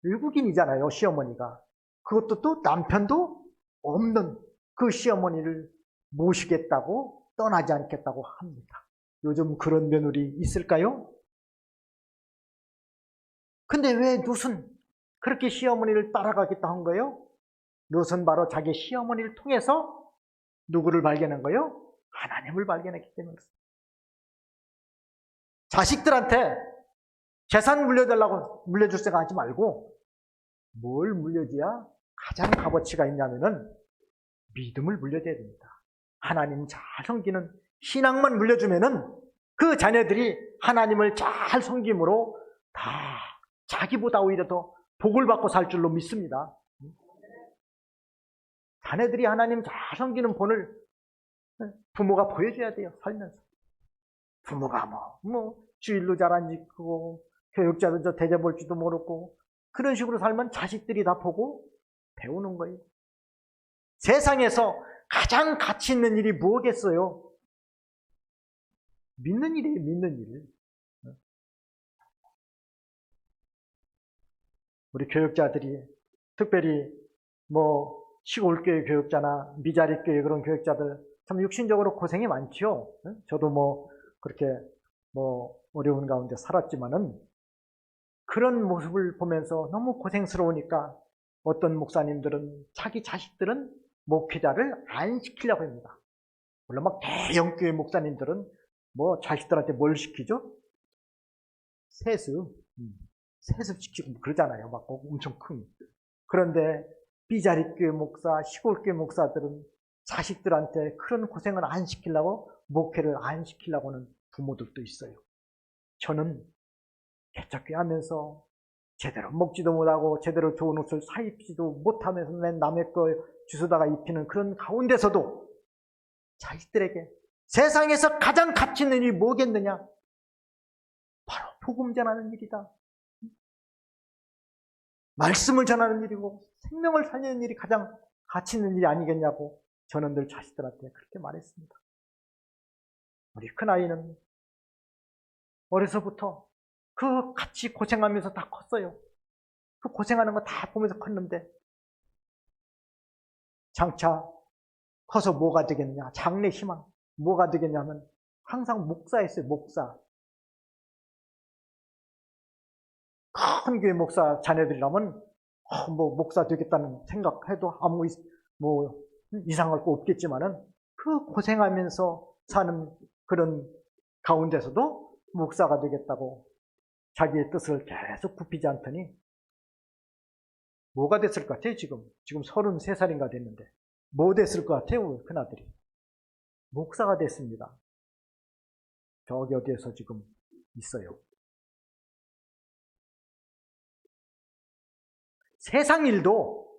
외국인이잖아요. 시어머니가. 그것도 또 남편도 없는 그 시어머니를 모시겠다고 떠나지 않겠다고 합니다. 요즘 그런 며느리 있을까요? 근데 왜 룻은 그렇게 시어머니를 따라가겠다 한 거예요? 룻은 바로 자기 시어머니를 통해서 누구를 발견한 거예요? 하나님을 발견했기 때문에 그렇습니다. 자식들한테 재산 물려줄 생각하지 말고 뭘 물려줘야 가장 값어치가 있냐면은 믿음을 물려줘야 됩니다. 하나님 잘 섬기는 신앙만 물려주면은 그 자녀들이 하나님을 잘 섬김으로 다 자기보다 오히려 더 복을 받고 살 줄로 믿습니다. 자녀들이 하나님 잘 섬기는 본을 부모가 보여줘야 돼요. 살면서. 부모가 주일로 잘 안 지키고 교육자도 저 대접볼지도 모르고 그런 식으로 살면 자식들이 다 보고 배우는 거예요. 세상에서 가장 가치 있는 일이 뭐겠어요? 믿는 일이에요. 믿는 일. 우리 교육자들이 특별히 시골교회 교육자나 미자립교회 그런 교육자들 참 육신적으로 고생이 많죠. 저도 그렇게 어려운 가운데 살았지만은 그런 모습을 보면서 너무 고생스러우니까 어떤 목사님들은 자기 자식들은 목회자를 안 시키려고 합니다. 물론 대형교회 목사님들은 자식들한테 뭘 시키죠? 세습 시키고 그러잖아요. 엄청 큰. 그런데 비자립교회 목사, 시골교회 목사들은 자식들한테 그런 고생을 안 시키려고 목회를 안 시키려고 하는 부모들도 있어요. 저는 개척교회 하면서 제대로 먹지도 못하고 제대로 좋은 옷을 사입지도 못하면서 맨 남의 거 주워다가 입히는 그런 가운데서도 자식들에게 세상에서 가장 가치 있는 일이 뭐겠느냐? 바로 복음 전하는 일이다. 말씀을 전하는 일이고 생명을 살리는 일이 가장 가치 있는 일이 아니겠냐고 저는 늘 자식들한테 그렇게 말했습니다. 우리 큰아이는 어려서부터 그 같이 고생하면서 다 컸어요. 그 고생하는 거 다 보면서 컸는데 장차 커서 뭐가 되겠냐? 장래 희망 뭐가 되겠냐면 항상 목사였어요. 목사. 큰 교회 목사 자녀들이라면 목사 되겠다는 생각해도 아무 이상할 거 없겠지만은 그 고생하면서 사는 그런 가운데서도 목사가 되겠다고 자기의 뜻을 계속 굽히지 않더니 뭐가 됐을 것 같아요, 지금? 지금 33살인가 됐는데. 뭐 됐을 것 같아요, 큰아들이? 목사가 됐습니다. 저기 어디에서 지금 있어요. 세상 일도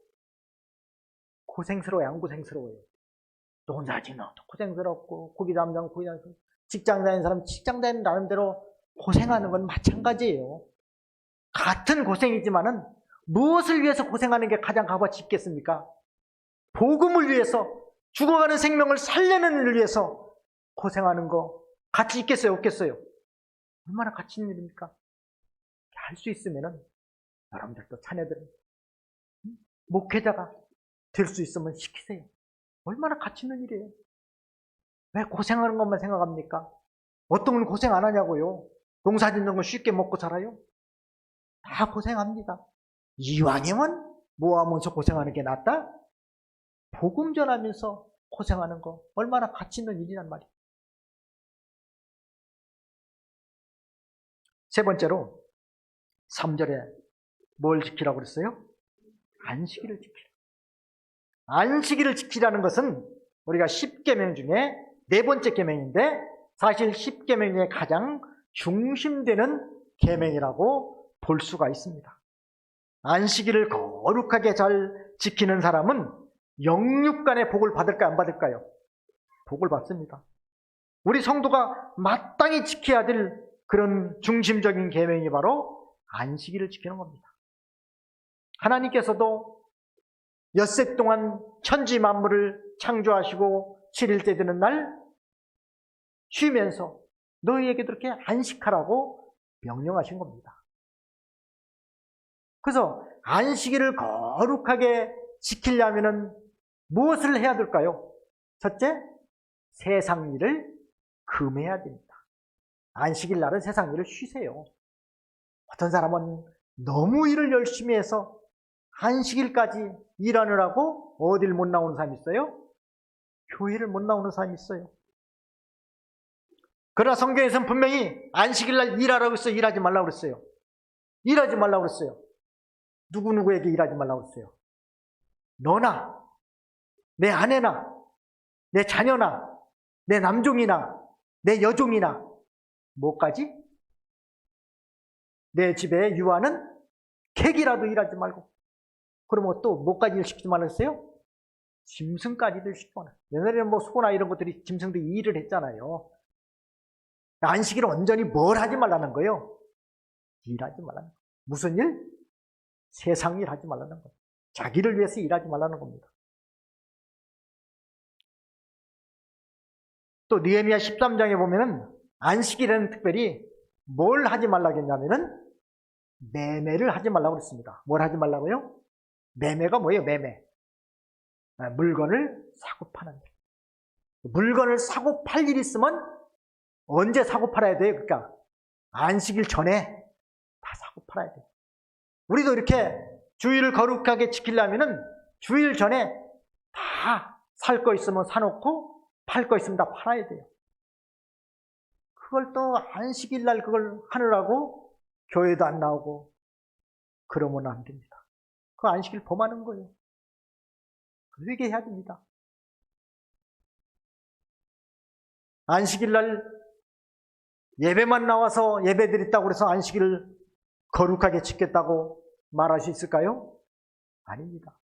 고생스러워요, 안 고생스러워요? 또 혼자 하지, 너도 고생스럽고, 고기 담당, 고기 담당. 직장 다니는 사람, 직장 다니는 나름대로 고생하는 건 마찬가지예요. 같은 고생이지만은 무엇을 위해서 고생하는 게 가장 값어치 있겠습니까? 복음을 위해서, 죽어가는 생명을 살려내는 일을 위해서 고생하는 거 가치 있겠어요, 없겠어요? 얼마나 가치 있는 일입니까? 할 수 있으면은 여러분들도 자녀들은 목회자가 될 수 있으면 시키세요. 얼마나 가치 있는 일이에요. 왜 고생하는 것만 생각합니까? 어떤 분 고생 안 하냐고요. 농사 짓는 거 쉽게 먹고 살아요? 다 고생합니다. 이왕이면 모아면서 고생하는 게 낫다? 복음 전하면서 고생하는 거 얼마나 가치 있는 일이란 말이에요. 세 번째로 3절에 뭘 지키라고 그랬어요? 안식일을 지키라. 안식일을 지키라는 것은 우리가 10계명 중에 네 번째 계명인데 사실 10계명 중에 가장 중심되는 계명이라고 볼 수가 있습니다. 안식일을 거룩하게 잘 지키는 사람은 영육간의 복을 받을까요, 안 받을까요? 복을 받습니다. 우리 성도가 마땅히 지켜야 될 그런 중심적인 계명이 바로 안식일을 지키는 겁니다. 하나님께서도 엿새 동안 천지 만물을 창조하시고 7일째 되는 날 쉬면서 너희에게도 이렇게 안식하라고 명령하신 겁니다. 그래서 안식일을 거룩하게 지키려면 무엇을 해야 될까요? 첫째, 세상 일을 금해야 됩니다. 안식일 날은 세상 일을 쉬세요. 어떤 사람은 너무 일을 열심히 해서 안식일까지 일하느라고 어딜 못 나오는 사람이 있어요? 교회를 못 나오는 사람이 있어요. 그러나 성경에서는 분명히 안식일날 일하라고 했어요? 일하지 말라고 그랬어요? 일하지 말라고 그랬어요. 누구누구에게 일하지 말라고 그랬어요? 너나 내 아내나 내 자녀나 내 남종이나 내 여종이나 뭐까지? 내 집에 유하는 객이라도 일하지 말고. 그러면 또 뭐까지 일 시키지 말라 했어요? 짐승까지도 시키지 말라. 옛날에는 뭐 소나 이런 것들이 짐승들이 일을 했잖아요. 안식일은 온전히 뭘 하지 말라는 거예요? 일하지 말라는 거예요. 무슨 일? 세상 일 하지 말라는 거예요. 자기를 위해서 일하지 말라는 겁니다. 또 느헤미야 13장에 보면은 안식일에는 특별히 뭘 하지 말라고 했냐면은 매매를 하지 말라고 그랬습니다. 뭘 하지 말라고요? 매매가 뭐예요? 매매. 물건을 사고 파는 일. 물건을 사고 팔 일이 있으면 언제 사고 팔아야 돼요? 그러니까 안식일 전에 다 사고 팔아야 돼요. 우리도 이렇게 주일을 거룩하게 지키려면은 주일 전에 다 살 거 있으면 사놓고 팔 거 있으면 다 팔아야 돼요. 그걸 또 안식일 날 그걸 하느라고 교회도 안 나오고 그러면 안 됩니다. 그 안식일 범하는 거예요. 그렇게 해야 됩니다. 안식일 날 예배만 나와서 예배 드렸다고 해서 안식일을 거룩하게 지켰다고 말할 수 있을까요? 아닙니다.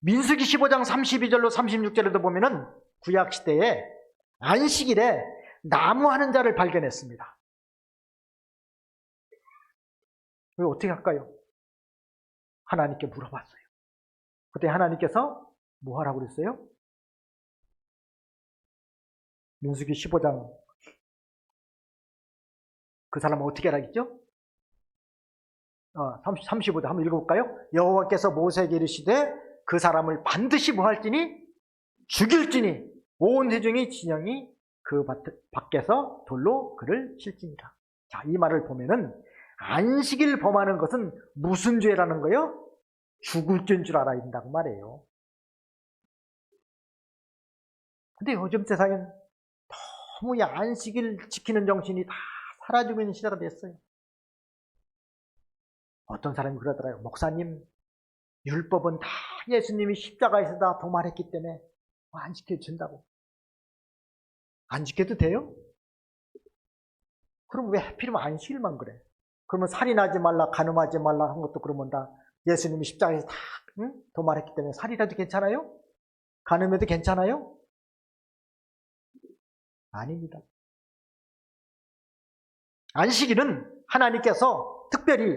민수기 15장 32절로 36절에도 보면은 구약시대에 안식일에 나무하는 자를 발견했습니다. 왜 어떻게 할까요? 하나님께 물어봤어요. 그때 하나님께서 뭐 하라고 그랬어요? 민수기 15장 그 사람은 어떻게 하라겠죠? 35절 한번 읽어볼까요? 여호와께서 모세에게 이르시되 그 사람을 반드시 뭐 할지니? 죽일지니 온 회중의 진영이 그 밖에서 돌로 그를 칠지니라. 자, 이 말을 보면은 안식일 범하는 것은 무슨 죄라는 거예요? 죽을 죄인 줄 알아야 된다고 말이에요. 근데 요즘 세상엔 너무 이 안식일 지키는 정신이 다 사라지고 있는 시대가 됐어요. 어떤 사람이 그러더라고요. 목사님, 율법은 다 예수님이 십자가에서 다 도말했기 때문에 안 지켜준다고. 안 지켜도 돼요? 그럼 왜 하필이면 안식일만 그래? 그러면 살인하지 말라, 간음하지 말라 한 것도 그러면 다 예수님이 십자가에서 다 도말했기 때문에 살인해도 괜찮아요? 간음해도 괜찮아요? 아닙니다. 안식일은 하나님께서 특별히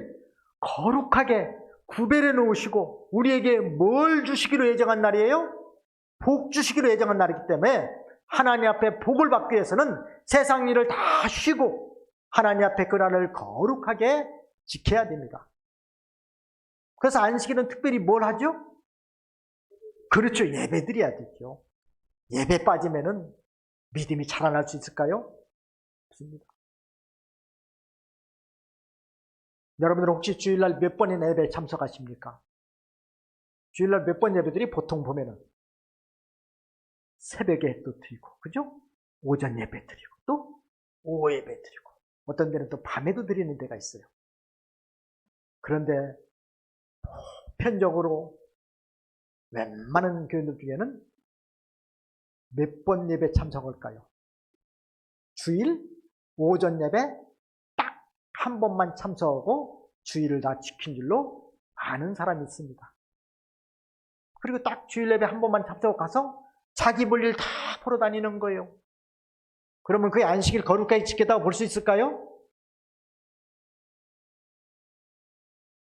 거룩하게 구별해 놓으시고 우리에게 뭘 주시기로 예정한 날이에요? 복 주시기로 예정한 날이기 때문에 하나님 앞에 복을 받기 위해서는 세상 일을 다 쉬고 하나님 앞에 그 날을 거룩하게 지켜야 됩니다. 그래서 안식일은 특별히 뭘 하죠? 그렇죠. 예배 드려야 되죠. 예배 빠지면은 믿음이 자라날 수 있을까요? 없습니다. 여러분들 혹시 주일날 몇 번이나 예배에 참석하십니까? 주일날 몇 번 예배들이 보통 보면은 새벽에 또 드리고, 그죠? 오전 예배 드리고, 또 오후 예배 드리고, 어떤 데는 또 밤에도 드리는 데가 있어요. 그런데 보편적으로 웬만한 교인들 중에는 몇 번 예배 참석할까요? 주일 오전 예배 딱 한 번만 참석하고 주일을 다 지킨 줄로 아는 사람이 있습니다. 그리고 딱 주일 예배 한 번만 참석하고 가서 자기 볼일 다 보러 다니는 거예요. 그러면 그 안식일 거룩하게 지켰다고 볼 수 있을까요?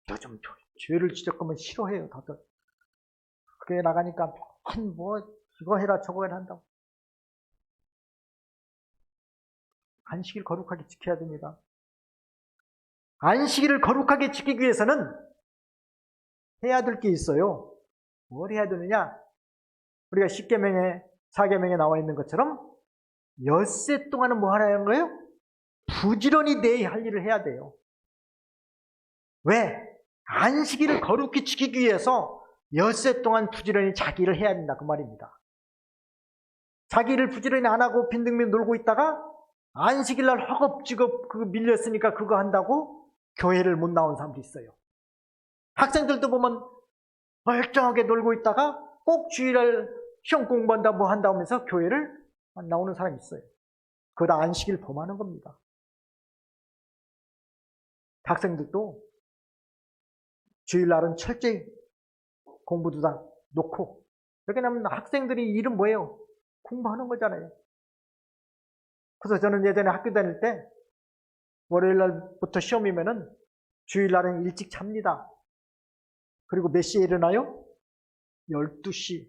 요즘 죄를 지적하면 싫어해요, 다들. 교회 나가니까 뭐 이거 해라 저거 해라 한다고. 안식일 거룩하게 지켜야 됩니다. 안식일을 거룩하게 지키기 위해서는 해야 될 게 있어요. 뭘 해야 되느냐? 우리가 10계명에 4계명에 나와 있는 것처럼 엿새 동안은 뭐 하라는 거예요? 부지런히 내 할 일을 해야 돼요. 왜? 안식일을 거룩히 지키기 위해서 엿새 동안 부지런히 자기 일을 해야 된다 그 말입니다. 자기 일을 부지런히 안 하고 빈둥빈둥 놀고 있다가 안식일날 허겁지겁 그거 밀렸으니까 그거 한다고 교회를 못 나온 사람도 있어요. 학생들도 보면 멀쩡하게 놀고 있다가 꼭 주일날 시험 공부한다 뭐 한다 하면서 교회를 안 나오는 사람이 있어요. 그거 다 안식일 범하는 겁니다. 학생들도 주일날은 철저히 공부도 다 놓고 여기 나면 학생들이 일은 뭐예요? 공부하는 거잖아요. 그래서 저는 예전에 학교 다닐 때 월요일날부터 시험이면은 주일날은 일찍 잡니다. 그리고 몇 시에 일어나요? 12시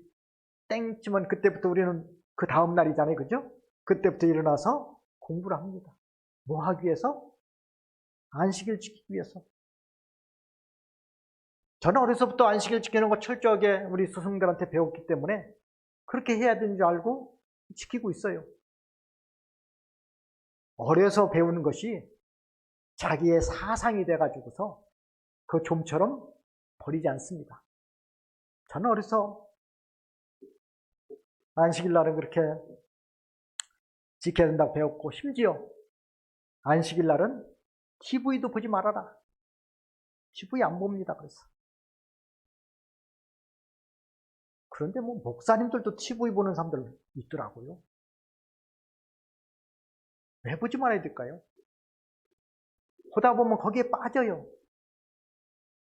땡쯤은 그때부터 우리는 그 다음 날이잖아요. 그죠? 그때부터 일어나서 공부를 합니다. 뭐 하기 위해서? 안식일 지키기 위해서. 저는 어려서부터 안식일 지키는 거 철저하게 우리 스승들한테 배웠기 때문에 그렇게 해야 되는 줄 알고 지키고 있어요. 어려서 배우는 것이 자기의 사상이 돼가지고서 그 좀처럼 버리지 않습니다. 저는 어려서 안식일 날은 그렇게 지켜야 된다고 배웠고 심지어 안식일 날은 TV도 보지 말아라. TV 안 봅니다. 그래서 그런데 뭐 목사님들도 TV 보는 사람들 있더라고요. 왜 보지 말아야 될까요? 보다 보면 거기에 빠져요.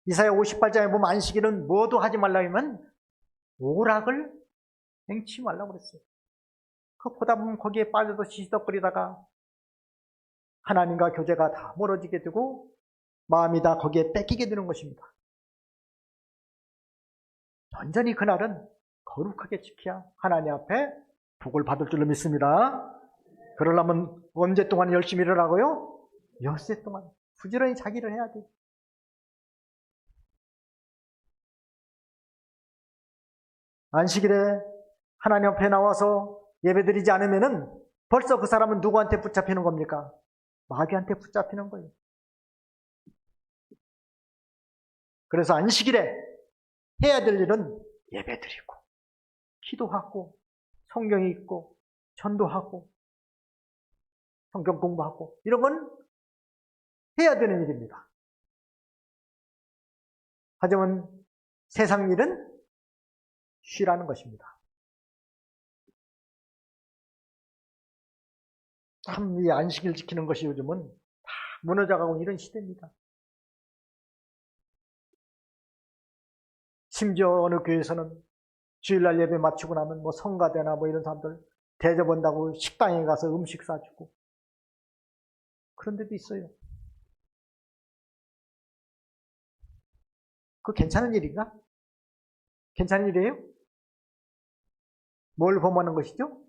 이사야 58장에 보면 안식일은 뭐도 하지 말라 하면 오락을 행치 말라고 그랬어요. 그 보다 보면 거기에 빠져서 시시덕거리다가 하나님과 교제가 다 멀어지게 되고 마음이 다 거기에 뺏기게 되는 것입니다. 완전히 그날은 거룩하게 지켜야 하나님 앞에 복을 받을 줄로 믿습니다. 그러려면 언제 동안 열심히 일하라고요? 엿새 동안 부지런히 자기를 해야 돼. 안식일에 하나님 앞에 나와서 예배드리지 않으면은 벌써 그 사람은 누구한테 붙잡히는 겁니까? 마귀한테 붙잡히는 거예요. 그래서 안식일에 해야 될 일은 예배드리고 기도하고 성경 읽고 전도하고 성경 공부하고 이런 건 해야 되는 일입니다. 하지만 세상 일은 쉬라는 것입니다. 참 이 안식일 지키는 것이 요즘은 다 무너져가고 이런 시대입니다. 심지어 어느 교회에서는 주일날 예배 마치고 나면 뭐 성가대나 뭐 이런 사람들 대접한다고 식당에 가서 음식 사주고 그런 데도 있어요. 그거 괜찮은 일인가? 괜찮은 일이에요? 뭘 범하는 것이죠?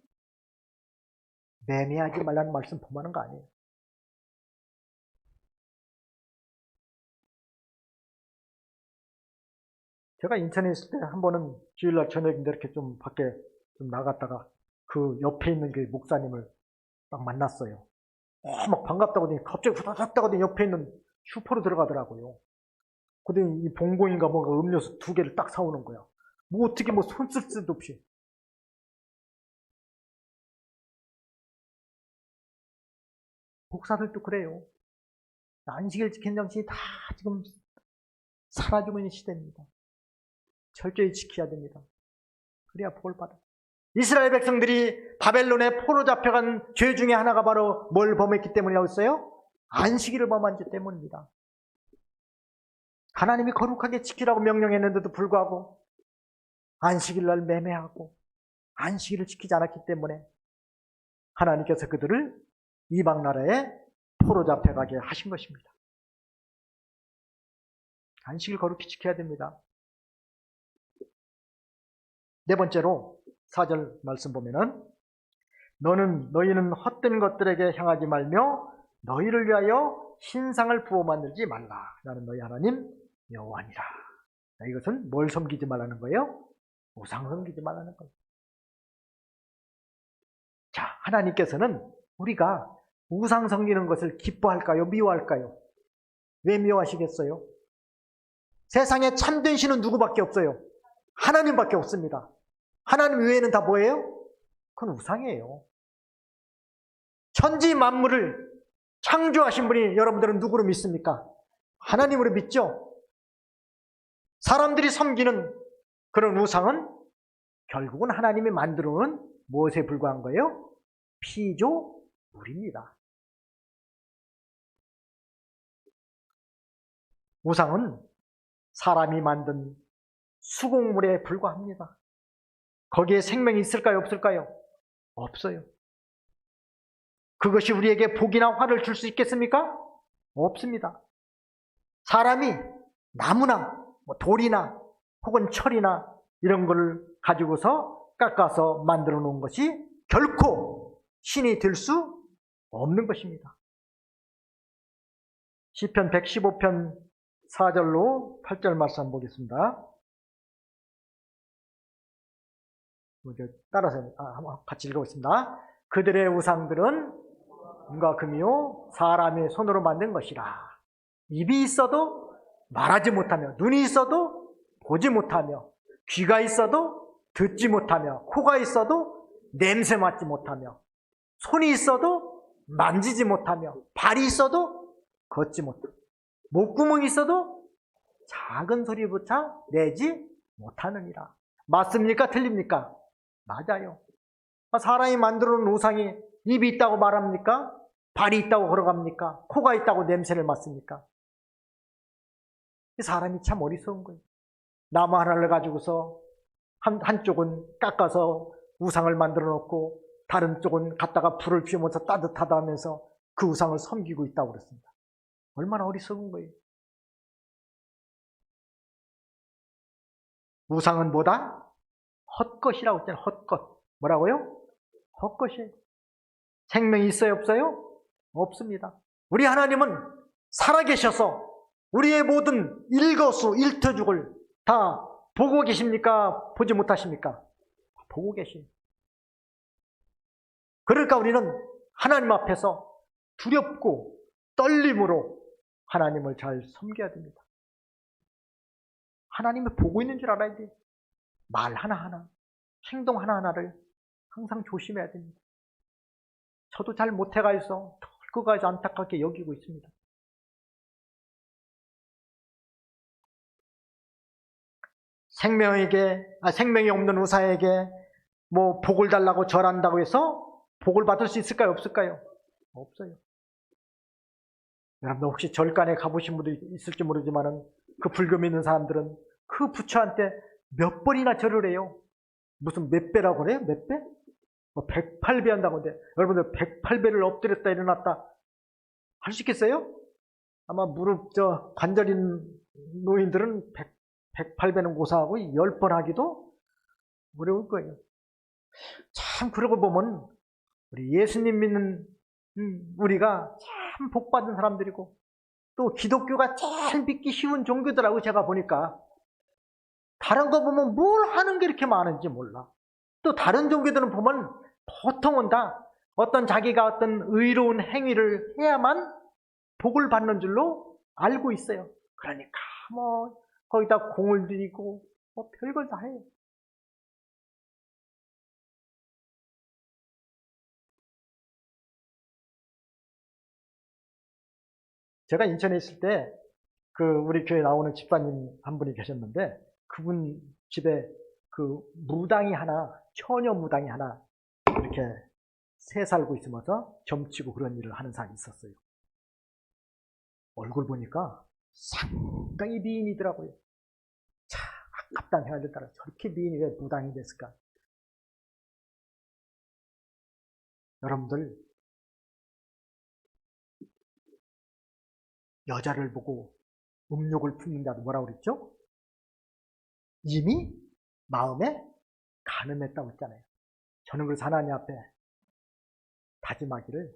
매매하지 말라는 말씀 범하는 거 아니에요. 제가 인천에 있을 때 한 번은 주일날 저녁인데 이렇게 좀 밖에 좀 나갔다가 그 옆에 있는 그 목사님을 딱 만났어요. 막 반갑다고 하더니 갑자기 후다닥 하더니 옆에 있는 슈퍼로 들어가더라고요. 그러더니 이 봉봉인가 뭔가 음료수 2개를 딱 사오는 거야. 뭐 어떻게 뭐 손 쓸 수도 없이. 목사들도 그래요. 안식일 지키는 정신이 다 지금 사라지고 있는 시대입니다. 철저히 지켜야 됩니다. 그래야 복을 받아. 이스라엘 백성들이 바벨론에 포로 잡혀간 죄 중에 하나가 바로 뭘 범했기 때문이라고 했어요? 안식일을 범한지 때문입니다. 하나님이 거룩하게 지키라고 명령했는데도 불구하고 안식일날 매매하고 안식일을 지키지 않았기 때문에 하나님께서 그들을 이방 나라에 포로 잡혀가게 하신 것입니다. 안식일 거룩히 지켜야 됩니다. 네 번째로 4절 말씀 보면은 너희는 헛된 것들에게 향하지 말며 너희를 위하여 신상을 부어 만들지 말라. 나는 너희 하나님 여호와니라. 이것은 뭘 섬기지 말라는 거예요? 우상 섬기지 말라는 거예요. 자, 하나님께서는 우리가 우상 섬기는 것을 기뻐할까요? 미워할까요? 왜 미워하시겠어요? 세상에 참된 신은 누구밖에 없어요? 하나님밖에 없습니다. 하나님 외에는 다 뭐예요? 그건 우상이에요. 천지 만물을 창조하신 분이 여러분들은 누구로 믿습니까? 하나님으로 믿죠? 사람들이 섬기는 그런 우상은 결국은 하나님이 만들어 놓은 무엇에 불과한 거예요? 피조물입니다. 우상은 사람이 만든 수공물에 불과합니다. 거기에 생명이 있을까요? 없을까요? 없어요. 그것이 우리에게 복이나 화를 줄 수 있겠습니까? 없습니다. 사람이 나무나 돌이나 혹은 철이나 이런 걸 가지고서 깎아서 만들어 놓은 것이 결코 신이 될 수 없는 것입니다. 시편 115편 4절로 8절 말씀 보겠습니다. 따라서 한번 같이 읽어보겠습니다. 그들의 우상들은 은과 금이요 사람의 손으로 만든 것이라. 입이 있어도 말하지 못하며 눈이 있어도 보지 못하며 귀가 있어도 듣지 못하며 코가 있어도 냄새 맡지 못하며 손이 있어도 만지지 못하며 발이 있어도 걷지 못하며 목구멍이 있어도 작은 소리조차 내지 못하느니라. 맞습니까? 틀립니까? 맞아요. 사람이 만들어 놓은 우상이 입이 있다고 말합니까? 발이 있다고 걸어갑니까? 코가 있다고 냄새를 맡습니까? 사람이 참 어리석은 거예요. 나무 하나를 가지고서 한쪽은 깎아서 우상을 만들어 놓고 다른 쪽은 갖다가 불을 피우면서 따뜻하다 하면서 그 우상을 섬기고 있다고 그랬습니다. 얼마나 어리석은 거예요. 우상은 뭐다? 헛것이라고 했잖아요. 헛것. 뭐라고요? 헛것이에요. 생명이 있어요? 없어요? 없습니다. 우리 하나님은 살아계셔서 우리의 모든 일거수 일터죽을 다 보고 계십니까? 보지 못하십니까? 보고 계십니다. 그러니까 우리는 하나님 앞에서 두렵고 떨림으로 하나님을 잘 섬겨야 됩니다. 하나님이 보고 있는 줄 알아야 돼요. 말 하나하나, 행동 하나하나를 항상 조심해야 됩니다. 저도 잘 못해가서 그거까지 안타깝게 여기고 있습니다. 생명이 없는 의사에게 뭐 복을 달라고 절한다고 해서 복을 받을 수 있을까요? 없을까요? 없어요. 여러분들 혹시 절간에 가보신 분도 있을지 모르지만은 그 불교 믿는 사람들은 그 부처한테 몇 번이나 절을 해요. 무슨 몇 배라고 그래요? 몇 배? 뭐 108배 한다고 하는데 여러분들 108배를 엎드렸다 일어났다 할 수 있겠어요? 아마 관절인 노인들은 108배는 고사하고 10번 하기도 어려울 거예요. 참 그러고 보면 우리 예수님 믿는 우리가 참 복받은 사람들이고 또 기독교가 제일 믿기 쉬운 종교더라고. 제가 보니까 다른 거 보면 뭘 하는 게 이렇게 많은지 몰라. 또 다른 종교들은 보면 보통은 다 어떤 자기가 어떤 의로운 행위를 해야만 복을 받는 줄로 알고 있어요. 그러니까 뭐 거기다 공을 들이고 뭐 별걸 다 해요. 제가 인천에 있을 때 우리 교회 나오는 집사님 한 분이 계셨는데 그분 집에 무당이 하나, 처녀 무당이 하나 이렇게 새 살고 있으면서 점치고 그런 일을 하는 사람이 있었어요. 얼굴 보니까 상당히 미인이더라고요. 참 아깝다는 생각이 들더라. 저렇게 미인이 왜 무당이 됐을까? 여러분들 여자를 보고 음욕을 품는다도 뭐라고 그랬죠? 이미 마음에 간음했다고 했잖아요. 저는 그래서 하나님 앞에 다짐하기를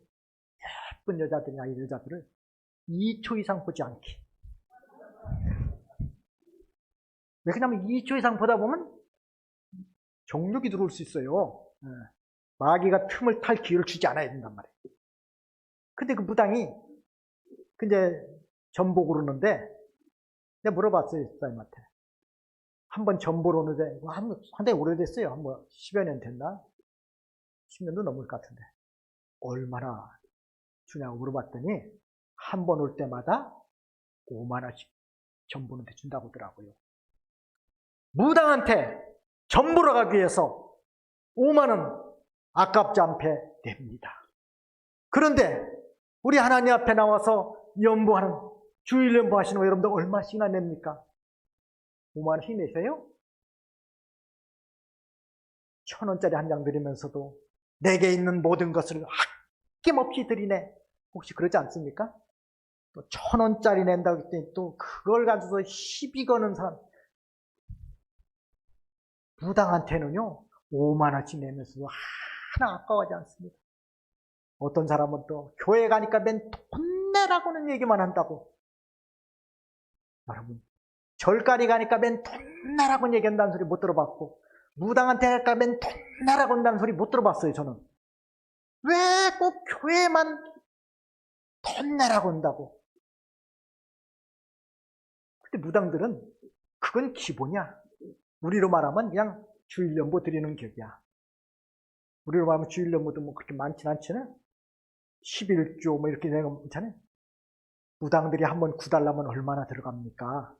예쁜 여자들이나 이 여자들을 2초 이상 보지 않기. 왜냐하면 2초 이상 보다 보면 정욕이 들어올 수 있어요. 마귀가 틈을 탈 기회를 주지 않아야 된단 말이에요. 근데 그 무당이 근데 전복을 오는데 내가 물어봤어요. 집사님한테. 한번 전보러 오는데 한대 오래됐어요. 한번 10여 년 됐나? 10년도 넘을 것 같은데 얼마나 주냐고 물어봤더니 한 번 올 때마다 5만 원씩 전보는데 준다고 하더라고요. 무당한테 전보러 가기 위해서 5만 원 아깝지 않게 냅니다. 그런데 우리 하나님 앞에 나와서 연보하는 주일 연보하시는 거 여러분들 얼마씩이나 냅니까? 5만 원씩 내세요? 1,000원짜리 한 장 드리면서도 내게 있는 모든 것을 아낌없이 드리네. 혹시 그러지 않습니까? 또 1,000원짜리 낸다고 했더니 또 그걸 가지고서 시비 거는 사람. 무당한테는요 5만 원씩 내면서도 하나 아까워하지 않습니다. 어떤 사람은 또 교회 가니까 맨 돈 내라고는 얘기만 한다고. 여러분 절간이 가니까 맨 돈 내라고는 얘기한다는 소리 못 들어봤고 무당한테 갈까 맨 돈 내라고 한다는 소리 못 들어봤어요. 저는 왜 꼭 교회만 돈 내라고 한다고. 근데 무당들은 그건 기본이야. 우리로 말하면 그냥 주일연보 드리는 격이야. 우리로 말하면 주일연보도 뭐 그렇게 많진 않잖아요. 11조 뭐 이렇게 되는 거 있잖아요. 무당들이 한번 구달라면 얼마나 들어갑니까?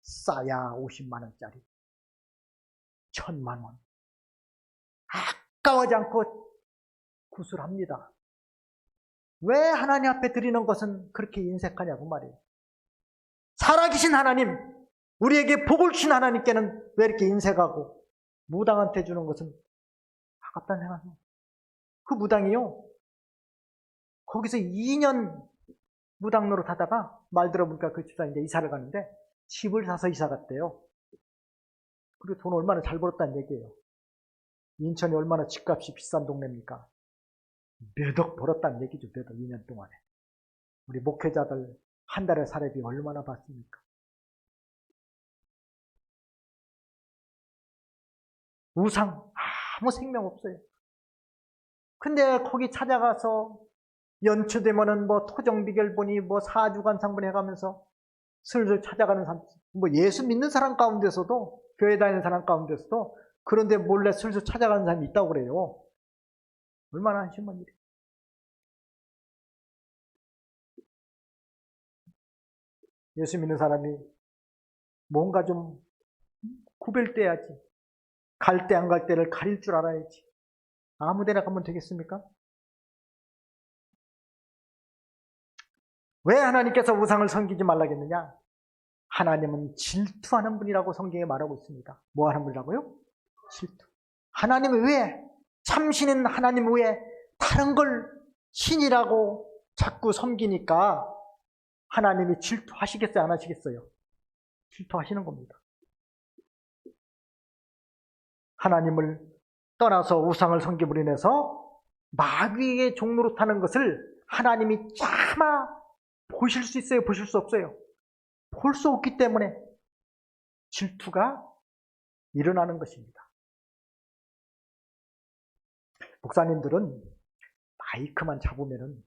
싸야 50만 원짜리 1,000만 원 아까워하지 않고 구술합니다. 왜 하나님 앞에 드리는 것은 그렇게 인색하냐고 말이에요. 살아계신 하나님, 우리에게 복을 주신 하나님께는 왜 이렇게 인색하고 무당한테 주는 것은 아깝다는 생각이에요. 그 무당이요 거기서 2년 무당 노릇 하다가 말 들어보니까 그 집사님 이제 이사를 가는데 집을 사서 이사 갔대요. 그리고 돈 얼마나 잘 벌었다는 얘기예요. 인천이 얼마나 집값이 비싼 동네입니까? 몇 억 벌었다는 얘기죠. 몇 억, 2년 동안에. 우리 목회자들 한 달에 사례비 얼마나 받습니까? 우상 아무 생명 없어요. 근데 거기 찾아가서 연초되면은 뭐 토정비결 보니 뭐 사주관상분 해가면서 슬슬 찾아가는 사람, 뭐 예수 믿는 사람 가운데서도 교회 다니는 사람 가운데서도 그런데 몰래 슬슬 찾아가는 사람이 있다고 그래요. 얼마나 한심한 일이에요. 예수 믿는 사람이 뭔가 좀 구별돼야지. 갈 때 안 갈 때를 가릴 줄 알아야지. 아무 데나 가면 되겠습니까? 왜 하나님께서 우상을 섬기지 말라겠느냐? 하나님은 질투하는 분이라고 성경에 말하고 있습니다. 뭐 하는 분이라고요? 질투. 하나님 외에, 참신인 하나님 외에 다른 걸 신이라고 자꾸 섬기니까 하나님이 질투하시겠어요? 안 하시겠어요? 질투하시는 겁니다. 하나님을 떠나서 우상을 섬김으로 인해서 마귀의 종로로 타는 것을 하나님이 차마 보실 수 있어요? 보실 수 없어요? 볼 수 없기 때문에 질투가 일어나는 것입니다. 목사님들은 마이크만 잡으면은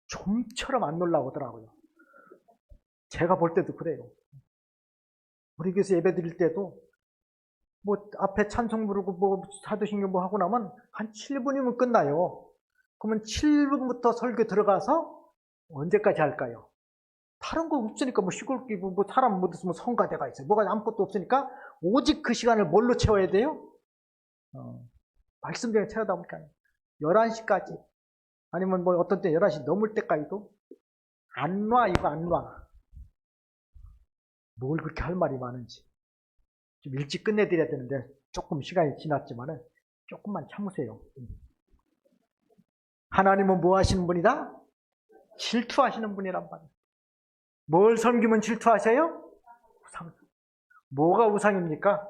좀처럼 안 놀라오더라고요. 제가 볼 때도 그래요. 우리 교회에서 예배 드릴 때도 뭐 앞에 찬송 부르고 뭐 사도신경 뭐 하고 나면 한 7분이면 끝나요. 그러면 7분부터 설교 들어가서 언제까지 할까요? 다른 거 없으니까 뭐 시골 뭐 사람 못 있으면 성가대가 있어요. 뭐가 아무것도 없으니까 오직 그 시간을 뭘로 채워야 돼요? 말씀 중에 채우다 보니까 11시까지 아니면 뭐 어떤 때 11시 넘을 때까지도 안 놔, 이거 안 놔. 뭘 그렇게 할 말이 많은지. 좀 일찍 끝내드려야 되는데 조금 시간이 지났지만은 조금만 참으세요. 하나님은 뭐 하시는 분이다? 질투하시는 분이란 말이에요. 뭘 섬기면 질투하세요? 우상. 뭐가 우상입니까?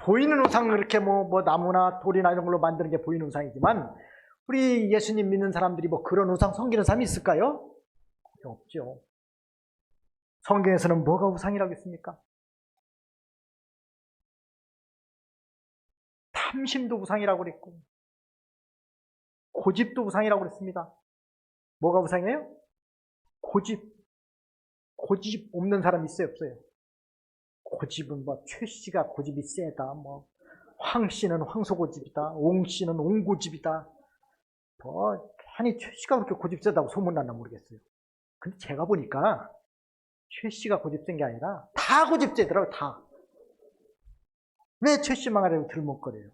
보이는 우상은 그렇게 뭐 나무나 돌이나 이런 걸로 만드는 게 보이는 우상이지만 우리 예수님 믿는 사람들이 뭐 그런 우상 섬기는 사람이 있을까요? 없죠. 성경에서는 뭐가 우상이라고 했습니까? 탐심도 우상이라고 그랬고 고집도 우상이라고 그랬습니다. 뭐가 우상이에요? 고집 없는 사람 있어요, 없어요? 고집은 뭐 최 씨가 고집이 세다, 뭐 황 씨는 황소고집이다, 옹 씨는 옹고집이다. 뭐 아니 최 씨가 그렇게 고집 세다고 소문났나 모르겠어요. 근데 제가 보니까 최 씨가 고집 센 게 아니라 다 고집 세더라고요, 다. 왜 최 씨만 하려고 들먹거려요?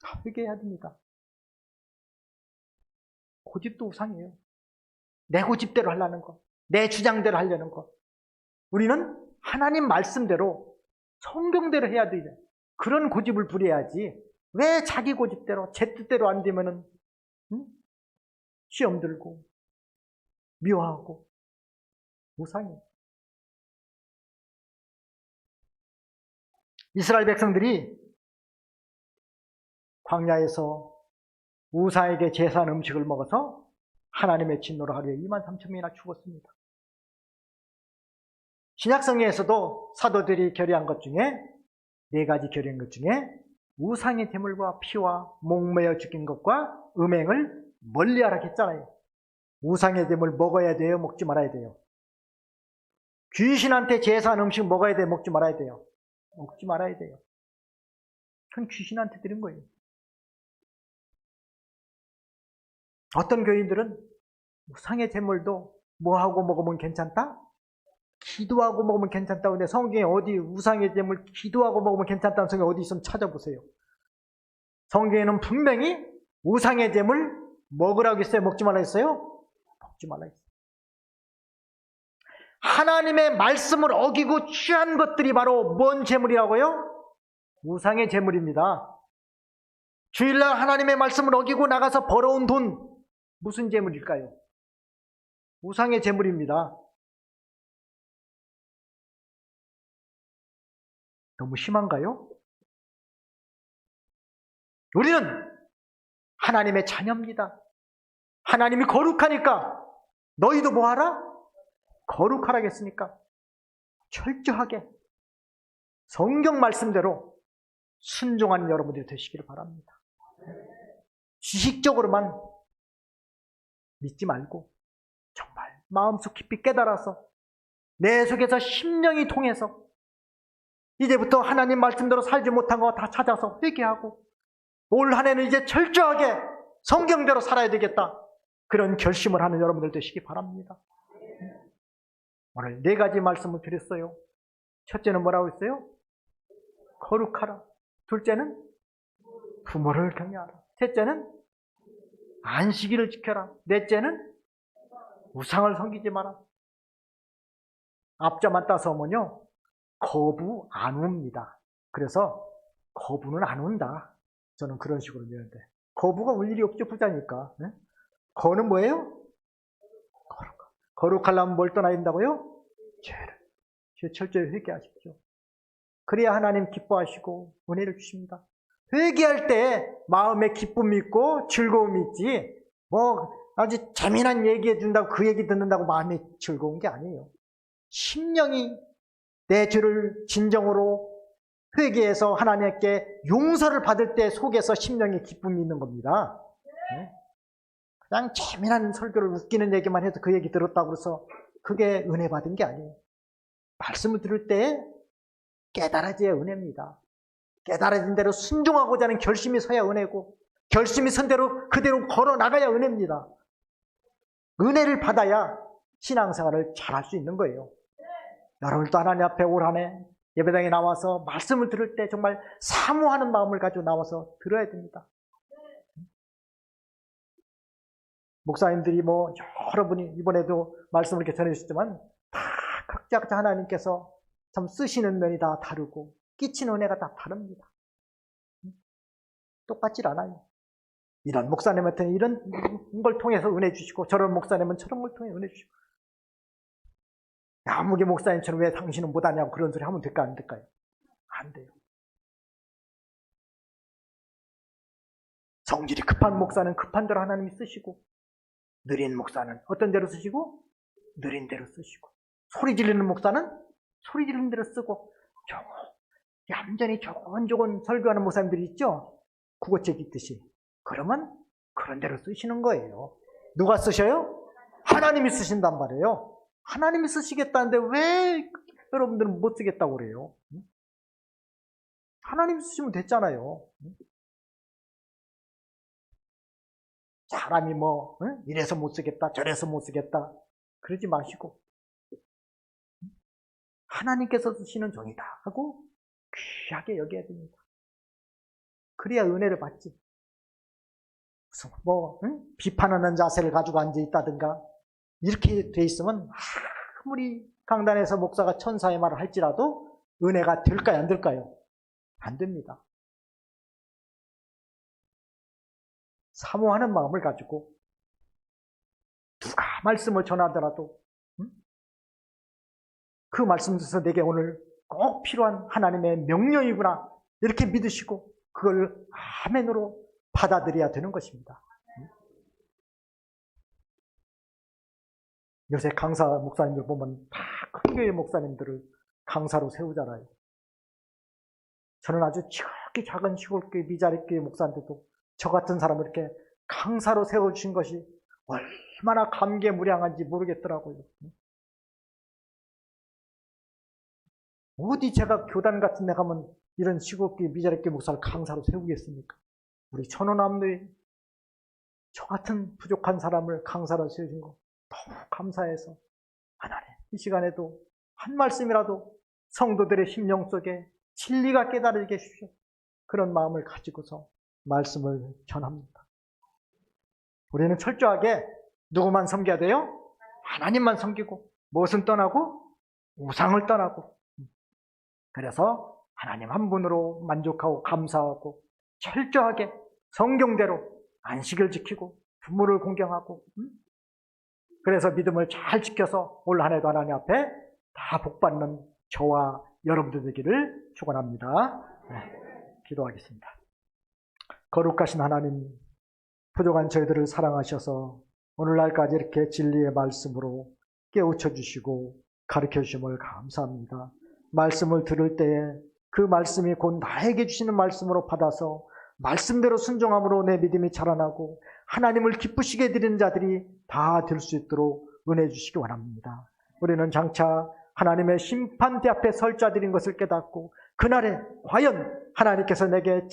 다 회개해야 됩니다. 고집도 우상이에요. 내 고집대로 하려는 거, 내 주장대로 하려는 거. 우리는 하나님 말씀대로 성경대로 해야 돼. 그런 고집을 부려야지. 왜 자기 고집대로 제 뜻대로 안 되면은 시험 들고 미워하고 우상이에요. 이스라엘 백성들이 광야에서 우상에게 제사한 음식을 먹어서 하나님의 진노로 하루에 23,000명이나 죽었습니다. 신약성경에서도 사도들이 결의한 것 중에 4가지 결의한 것 중에 우상의 제물과 피와 목매어 죽인 것과 음행을 멀리하라 했잖아요. 우상의 제물 먹어야 돼요? 먹지 말아야 돼요? 귀신한테 제사한 음식 먹어야 돼요? 먹지 말아야 돼요? 먹지 말아야 돼요. 그건 귀신한테 드린 거예요. 어떤 교인들은 우상의 제물도 뭐하고 먹으면 괜찮다? 기도하고 먹으면 괜찮다고. 근데 성경에 어디 우상의 제물 기도하고 먹으면 괜찮다는 성경이 어디 있으면 찾아보세요. 성경에는 분명히 우상의 제물 먹으라고 했어요? 먹지 말라고 했어요? 먹지 말라고 했어요. 하나님의 말씀을 어기고 취한 것들이 바로 뭔 제물이라고요? 우상의 제물입니다. 주일날 하나님의 말씀을 어기고 나가서 벌어온 돈, 무슨 제물일까요? 우상의 제물입니다. 너무 심한가요? 우리는 하나님의 자녀입니다. 하나님이 거룩하니까 너희도 뭐하라? 거룩하라겠습니까? 철저하게 성경 말씀대로 순종하는 여러분들이 되시기를 바랍니다. 지식적으로만 믿지 말고 정말 마음속 깊이 깨달아서 내 속에서 심령이 통해서 이제부터 하나님 말씀대로 살지 못한 거 다 찾아서 회개하고 올 한 해는 이제 철저하게 성경대로 살아야 되겠다. 그런 결심을 하는 여러분들 되시기 바랍니다. 오늘 4가지 말씀을 드렸어요. 첫째는 뭐라고 했어요? 거룩하라. 둘째는 부모를 경외하라. 셋째는 안식일을 지켜라. 넷째는 우상을 섬기지 마라. 앞자만 따서 오면요, 거부 안 옵니다. 그래서 거부는 안 온다. 저는 그런 식으로 미는데, 거부가 올 일이 없죠. 부자니까. 네? 거는 뭐예요? 거룩하려면 뭘 떠나야 된다고요? 죄를. 철저히 회개하십시오. 그래야 하나님 기뻐하시고 은혜를 주십니다. 회개할 때 마음에 기쁨이 있고 즐거움이 있지, 뭐 아주 재미난 얘기해 준다고 그 얘기 듣는다고 마음이 즐거운 게 아니에요. 심령이 내 죄를 진정으로 회개해서 하나님께 용서를 받을 때 속에서 심령에 기쁨이 있는 겁니다. 그냥 재미난 설교를 웃기는 얘기만 해도 그 얘기 들었다고 해서 그게 은혜 받은 게 아니에요. 말씀을 들을 때 깨달아져야 은혜입니다. 깨달아진 대로 순종하고자 하는 결심이 서야 은혜고, 결심이 선 대로 그대로 걸어 나가야 은혜입니다. 은혜를 받아야 신앙생활을 잘할 수 있는 거예요. 여러분도 하나님 앞에 올 한 해 예배당에 나와서 말씀을 들을 때 정말 사모하는 마음을 가지고 나와서 들어야 됩니다. 목사님들이 뭐 여러분이 이번에도 말씀을 이렇게 전해주셨지만 다 각자 하나님께서 참 쓰시는 면이 다 다르고 끼치는 은혜가 다 다릅니다. 똑같질 않아요. 이런 목사님한테는 이런 걸 통해서 은혜 주시고, 저런 목사님은 저런 걸 통해 은혜 주시고, 야무게 목사님처럼 왜 당신은 못하냐고 그런 소리 하면 될까 안 될까요? 안 돼요. 성질이 급한 목사는 급한 대로 하나님이 쓰시고, 느린 목사는 어떤 대로 쓰시고 느린 대로 쓰시고, 소리 지르는 목사는 소리 지르는 대로 쓰고, 얌전히 조곤조곤 설교하는 목사님들이 있죠? 국어책 읽듯이. 그러면 그런 대로 쓰시는 거예요. 누가 쓰셔요? 하나님이 쓰신단 말이에요. 하나님이 쓰시겠다는데 왜 여러분들은 못 쓰겠다고 그래요? 하나님이 쓰시면 됐잖아요. 사람이 뭐 이래서 못 쓰겠다 저래서 못 쓰겠다 그러지 마시고, 하나님께서 쓰시는 종이다 하고 귀하게 여겨야 됩니다. 그래야 은혜를 받지. 무슨 뭐 비판하는 자세를 가지고 앉아 있다든가 이렇게 돼 있으면 아무리 강단에서 목사가 천사의 말을 할지라도 은혜가 될까요 안 될까요? 안 됩니다. 사모하는 마음을 가지고 누가 말씀을 전하더라도 그 말씀에서 내게 오늘 꼭 필요한 하나님의 명령이구나 이렇게 믿으시고 그걸 아멘으로 받아들여야 되는 것입니다. 요새 강사 목사님들 보면 다 큰 교회 목사님들을 강사로 세우잖아요. 저는 아주 지극히 작은 시골교회 미자립교회 목사인데도 저 같은 사람을 이렇게 강사로 세워주신 것이 얼마나 감개무량한지 모르겠더라고요. 어디 제가 교단 같은 데 가면 이런 시골교회 미자립교회 목사를 강사로 세우겠습니까? 우리 천원암로에 저 같은 부족한 사람을 강사로 세우신 거 너무 감사해서 하나님 이 시간에도 한 말씀이라도 성도들의 심령 속에 진리가 깨달아지게 해주십시오. 그런 마음을 가지고서 말씀을 전합니다. 우리는 철저하게 누구만 섬겨야 돼요? 하나님만 섬기고, 무엇은 떠나고? 우상을 떠나고. 그래서 하나님 한 분으로 만족하고 감사하고 철저하게 성경대로 안식을 지키고 부모를 공경하고, 그래서 믿음을 잘 지켜서 올 한 해도 하나님 앞에 다 복받는 저와 여러분들 되기를 축원합니다. 기도하겠습니다. 거룩하신 하나님, 부족한 저희들을 사랑하셔서 오늘날까지 이렇게 진리의 말씀으로 깨우쳐 주시고 가르쳐 주심을 감사합니다. 말씀을 들을 때에 그 말씀이 곧 나에게 주시는 말씀으로 받아서 말씀대로 순종함으로 내 믿음이 자라나고 하나님을 기쁘시게 드리는 자들이 다 될 수 있도록 은혜 주시기 원합니다. 우리는 장차 하나님의 심판대 앞에 설 자들인 것을 깨닫고 그날에 과연 하나님께서 내게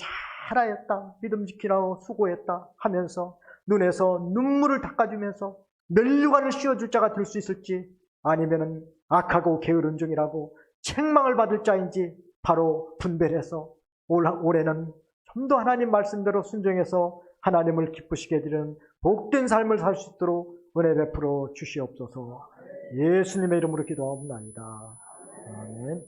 잘하였다, 믿음 지키라고 수고했다 하면서 눈에서 눈물을 닦아주면서 면류관을 씌워줄 자가 될 수 있을지, 아니면은 악하고 게으른 종이라고 책망을 받을 자인지 바로 분별해서 올해는 좀 더 하나님 말씀대로 순종해서 하나님을 기쁘시게 해드리는 복된 삶을 살 수 있도록 은혜 베풀어 주시옵소서. 예수님의 이름으로 기도하옵나이다. 아멘.